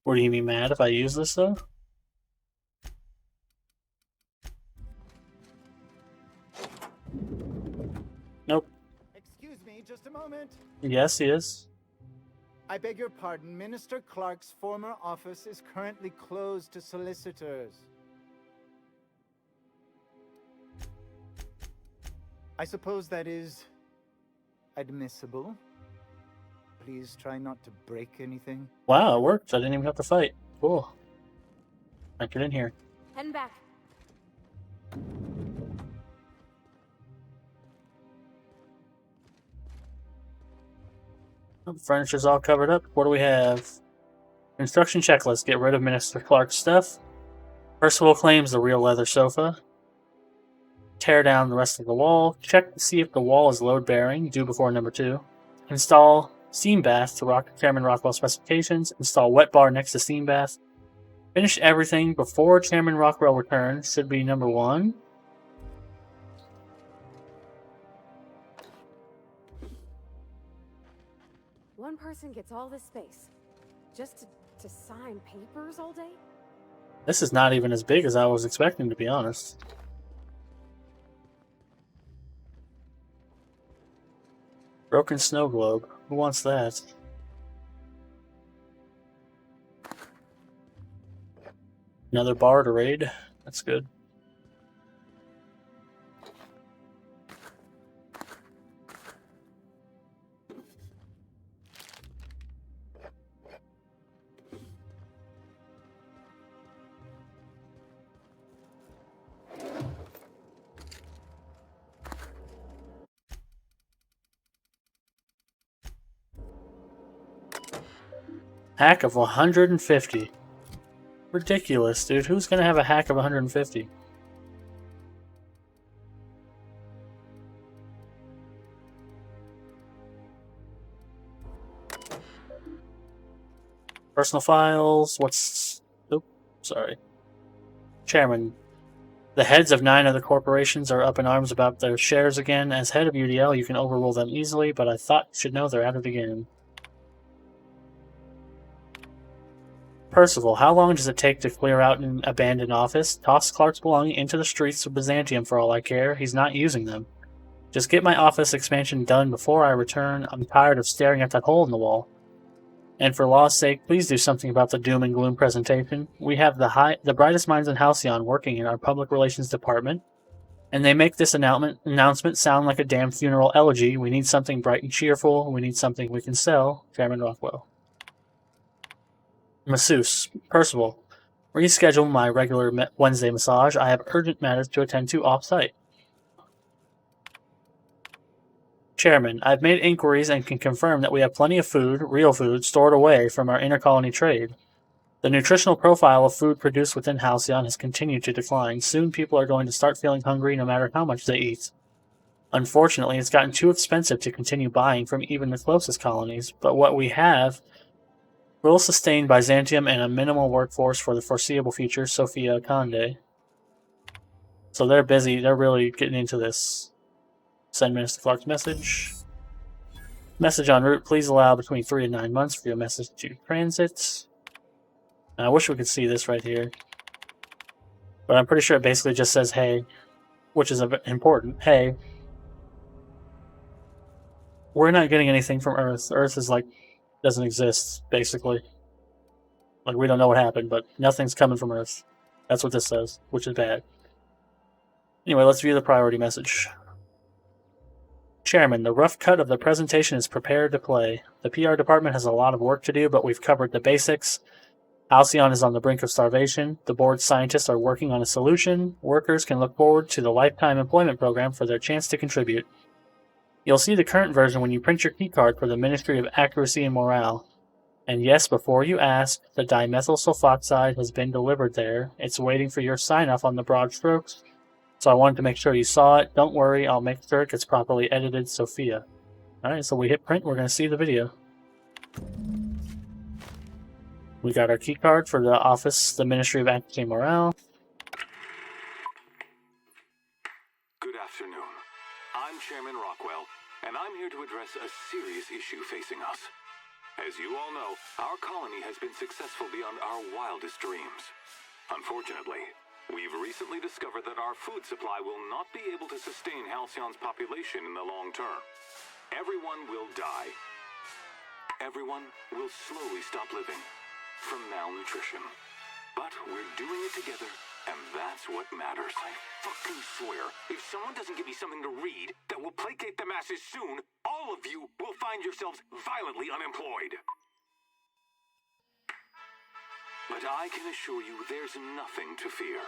Would you be mad if I use this, though? Nope. Excuse me, just a moment. Yes, he is. I beg your pardon. Minister Clark's former office is currently closed to solicitors. I suppose that is admissible. Please try not to break anything. Wow, it worked. I didn't even have to fight. Cool. I get in here. Heading back. Oh, the furniture's all covered up. What do we have? Construction checklist. Get rid of Minister Clark's stuff. Percival claims the real leather sofa. Tear down the rest of the wall. Check to see if the wall is load-bearing. Due before number 2. Install steam bath to Chairman Rockwell specifications. Install wet bar next to steam bath. Finish everything before Chairman Rockwell returns. Should be number 1. One person gets all this space. Just to sign papers all day? This is not even as big as I was expecting, to be honest. Broken snow globe. Who wants that? Another bar to raid. That's good. Hack of 150. Ridiculous, dude. Who's gonna have a hack of 150? Personal files. What's... Oop, sorry. Chairman. The heads of 9 other corporations are up in arms about their shares again. As head of UDL, you can overrule them easily, but I thought you should know they're at it again. Percival, how long does it take to clear out an abandoned office? Toss Clark's belongings into the streets of Byzantium for all I care. He's not using them. Just get my office expansion done before I return. I'm tired of staring at that hole in the wall. And for law's sake, please do something about the doom and gloom presentation. We have the brightest minds in Halcyon working in our public relations department, and they make this announcement sound like a damn funeral elegy. We need something bright and cheerful. We need something we can sell. Chairman Rockwell. Masseuse. Percival. Reschedule my regular Wednesday massage. I have urgent matters to attend to off-site. Chairman, I've made inquiries and can confirm that we have plenty of food, real food, stored away from our intercolony trade. The nutritional profile of food produced within Halcyon has continued to decline. Soon people are going to start feeling hungry no matter how much they eat. Unfortunately, it's gotten too expensive to continue buying from even the closest colonies, but what we have will sustain Byzantium and a minimal workforce for the foreseeable future. Sophia Conde. So they're busy, they're really getting into this. Send Minister Clark's message. Message en route. Please allow between 3 and 9 months for your message to transit. And I wish we could see this right here. But I'm pretty sure it basically just says, hey, which is important. Hey, we're not getting anything from Earth. Earth is like, doesn't exist, basically. Like, we don't know what happened, but nothing's coming from Earth. That's what this says, which is bad. Anyway, let's view the priority message. Chairman, the rough cut of the presentation is prepared to play. The PR department has a lot of work to do, but we've covered the basics. Halcyon is on the brink of starvation. The board's scientists are working on a solution. Workers can look forward to the lifetime employment program for their chance to contribute. You'll see the current version when you print your keycard for the Ministry of Accuracy and Morale. And yes, before you ask, the dimethyl sulfoxide has been delivered there. It's waiting for your sign-off on the broad strokes. So I wanted to make sure you saw it. Don't worry, I'll make sure it gets properly edited, Sophia. Alright, so we hit print, we're going to see the video. We got our key card for the office, the Ministry of Accuracy and Morale. Good afternoon. I'm Chairman Rockwell, and I'm here to address a serious issue facing us. As you all know, our colony has been successful beyond our wildest dreams. Unfortunately, we've recently discovered that our food supply will not be able to sustain Halcyon's population in the long term. Everyone will die. Everyone will slowly stop living from malnutrition. But we're doing it together, and that's what matters. I fucking swear, if someone doesn't give me something to read that will placate the masses soon, all of you will find yourselves violently unemployed. But I can assure you there's nothing to fear.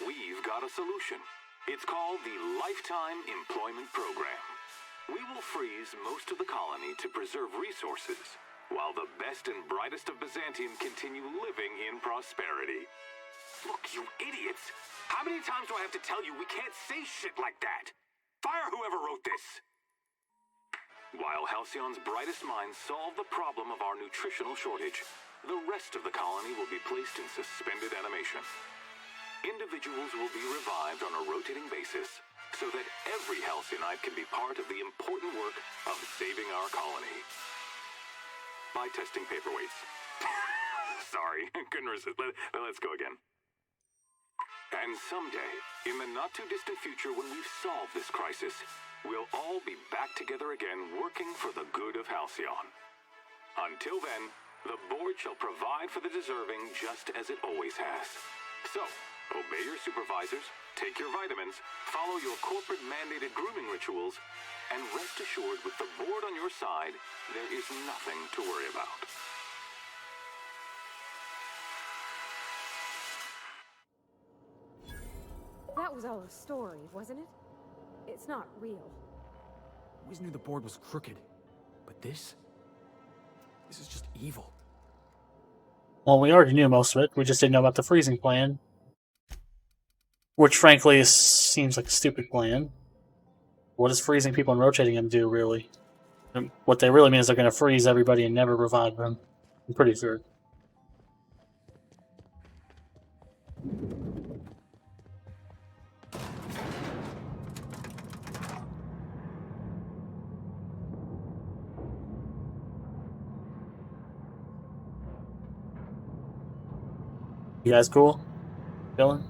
We've got a solution. It's called the Lifetime Employment Program. We will freeze most of the colony to preserve resources, while the best and brightest of Byzantium continue living in prosperity. Look, you idiots! How many times do I have to tell you we can't say shit like that? Fire whoever wrote this! While Halcyon's brightest minds solve the problem of our nutritional shortage, the rest of the colony will be placed in suspended animation. Individuals will be revived on a rotating basis, so that every Halcyonite can be part of the important work of saving our colony. By testing paperweights. Sorry, couldn't resist. Let's go again. And someday, in the not-too-distant future when we've solved this crisis, we'll all be back together again working for the good of Halcyon. Until then, the board shall provide for the deserving just as it always has. So, obey your supervisors, take your vitamins, follow your corporate-mandated grooming rituals, and rest assured with the board on your side, there is nothing to worry about. That was all a story, wasn't it? It's not real. Always knew the board was crooked. But this is just evil. Well, we already knew most of it. We just didn't know about the freezing plan. Which, frankly, seems like a stupid plan. What does freezing people and rotating them do, really? What they really mean is they're going to freeze everybody and never revive them. I'm pretty sure. You guys cool? Dylan?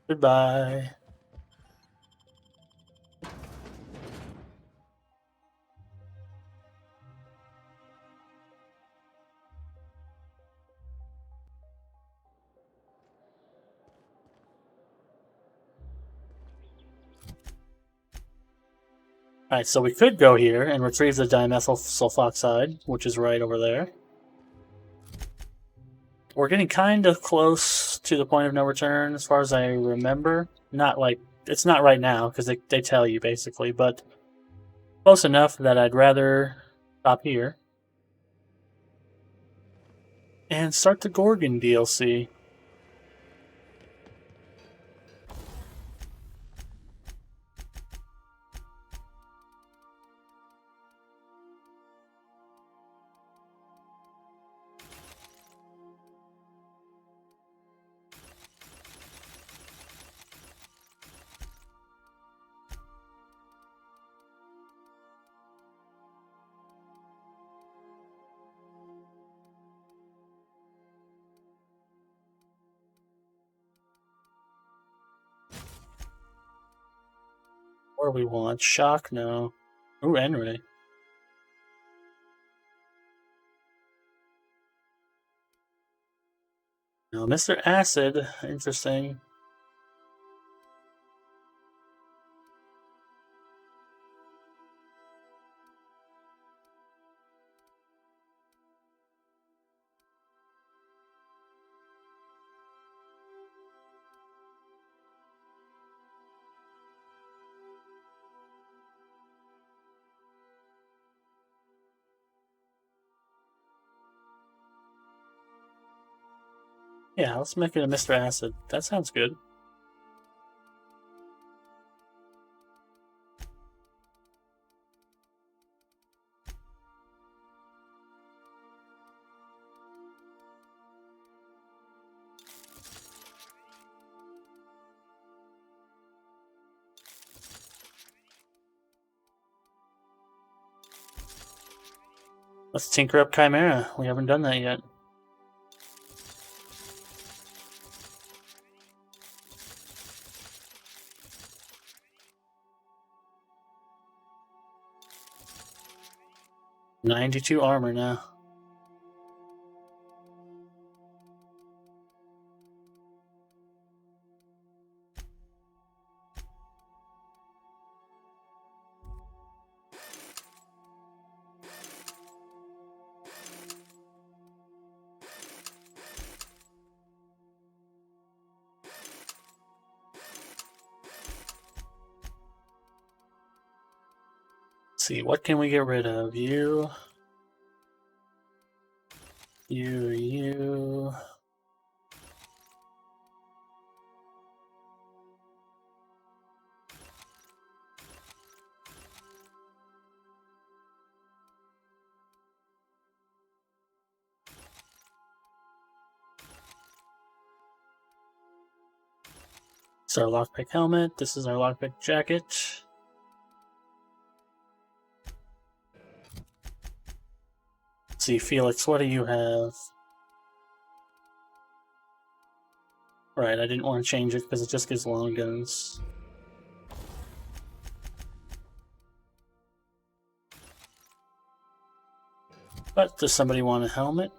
Goodbye. Alright, so we could go here and retrieve the dimethyl sulfoxide, which is right over there. We're getting kind of close to the point of no return, as far as I remember. Not like, it's not right now, because they tell you, basically, but close enough that I'd rather stop here and start the Gorgon DLC. Or we want Shock? No. Ooh, Enray. Now, Mr. Acid, interesting. Yeah, let's make it a Mr. Acid. That sounds good. Let's tinker up Chimera. We haven't done that yet. $92 armor now. Let's see, what can we get rid of? You. This is our lockpick helmet. This is our lockpick jacket. Let's see, Felix, what do you have? Right, I didn't want to change it because it just gives long guns. But does somebody want a helmet?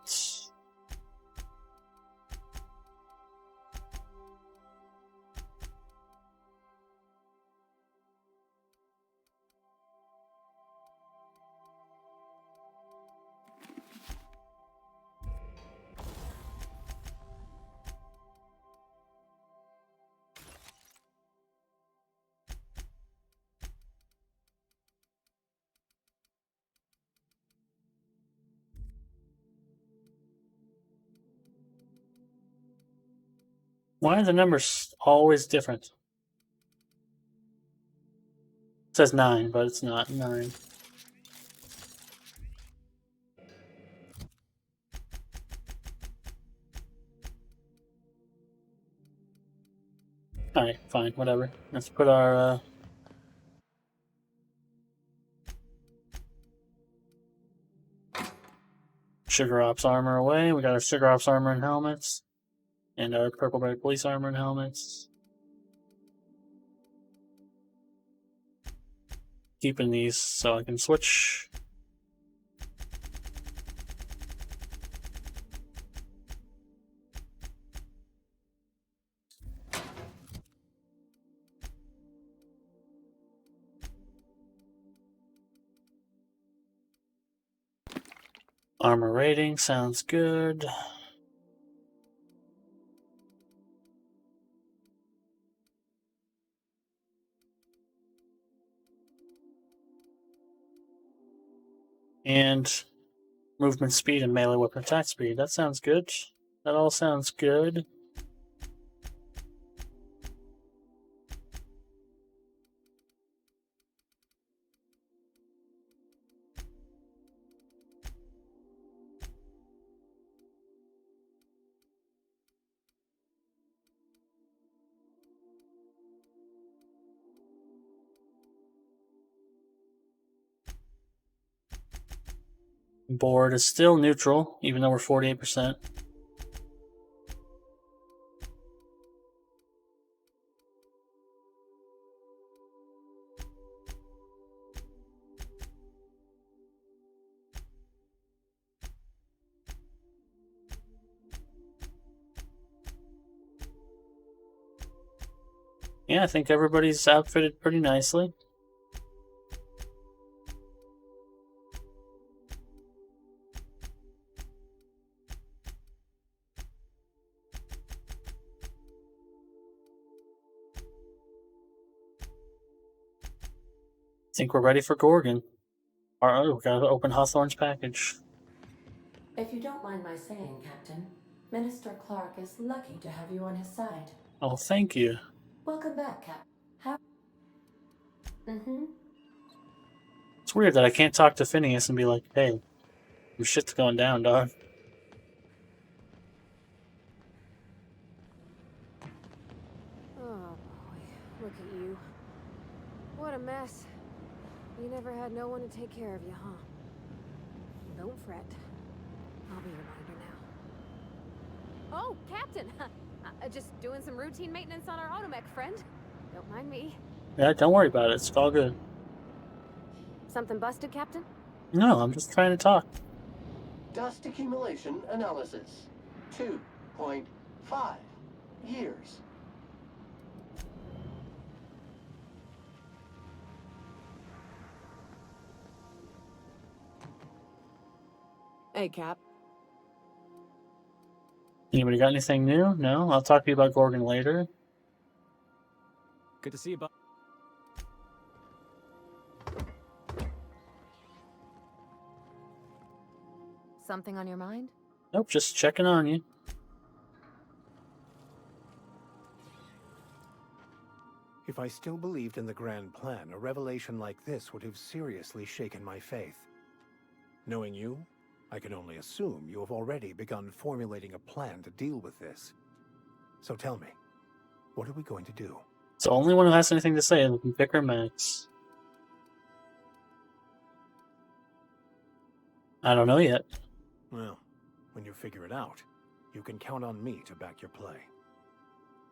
Why are the numbers always different? It says 9, but it's not 9. Alright, fine, whatever. Let's put our Sugar Ops armor away. We got our Sugar Ops armor and helmets. And our Purple Bright Police armor and helmets. Keeping these so I can switch. Armor rating sounds good. And movement speed and melee weapon attack speed. That sounds good. That all sounds good. Board is still neutral, even though we're 48%. Yeah, I think everybody's outfitted pretty nicely. I think we're ready for Gorgon. Oh, we gotta open Hawthorne's package. If you don't mind my saying, Captain, Minister Clark is lucky to have you on his side. Oh, thank you. Welcome back, Cap. How? It's weird that I can't talk to Phineas and be like, hey, your shit's going down, dog. Oh boy, look at you. What a mess. You never had no one to take care of you, huh? Don't fret. I'll be your minder now. Oh, Captain! Just doing some routine maintenance on our automech, friend. Don't mind me. Yeah, don't worry about it. It's all good. Something busted, Captain? No, I'm just trying to talk. Dust accumulation analysis. 2.5 years. Hey, Cap. Anybody got anything new? No? I'll talk to you about Gorgon later. Good to see you, bud. Something on your mind? Nope, just checking on you. If I still believed in the grand plan, a revelation like this would have seriously shaken my faith. Knowing you, I can only assume you have already begun formulating a plan to deal with this. So tell me, what are we going to do? It's the only one who has anything to say is Vicar Max. I don't know yet. Well, when you figure it out, you can count on me to back your play.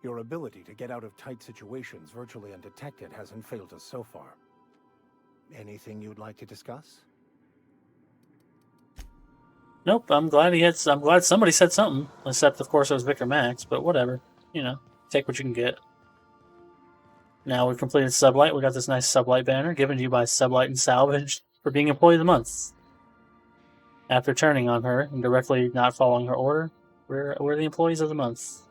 Your ability to get out of tight situations virtually undetected hasn't failed us so far. Anything you'd like to discuss? Nope, I'm glad somebody said something. Except, of course, it was Vicar Max, but whatever. You know, take what you can get. Now we've completed Sublight. We got this nice Sublight banner given to you by Sublight and Salvage for being Employee of the Month. After turning on her and directly not following her order, we're the Employees of the Month.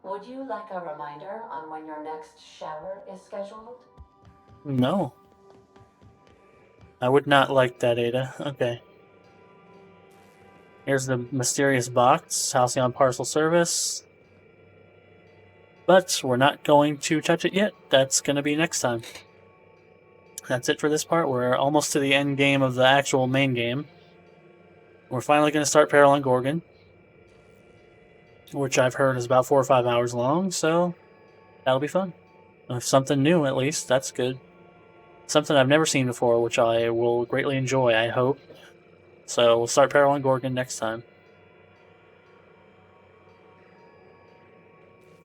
Would you like a reminder on when your next shower is scheduled? No. I would not like that, Ada. Okay. Here's the mysterious box, Halcyon Parcel Service. But we're not going to touch it yet. That's going to be next time. That's it for this part. We're almost to the end game of the actual main game. We're finally going to start Peril on Gorgon, which I've heard is about 4 or 5 hours long, so that'll be fun. If something new, at least, that's good. Something I've never seen before, which I will greatly enjoy, I hope. So we'll start Peril on Gorgon next time.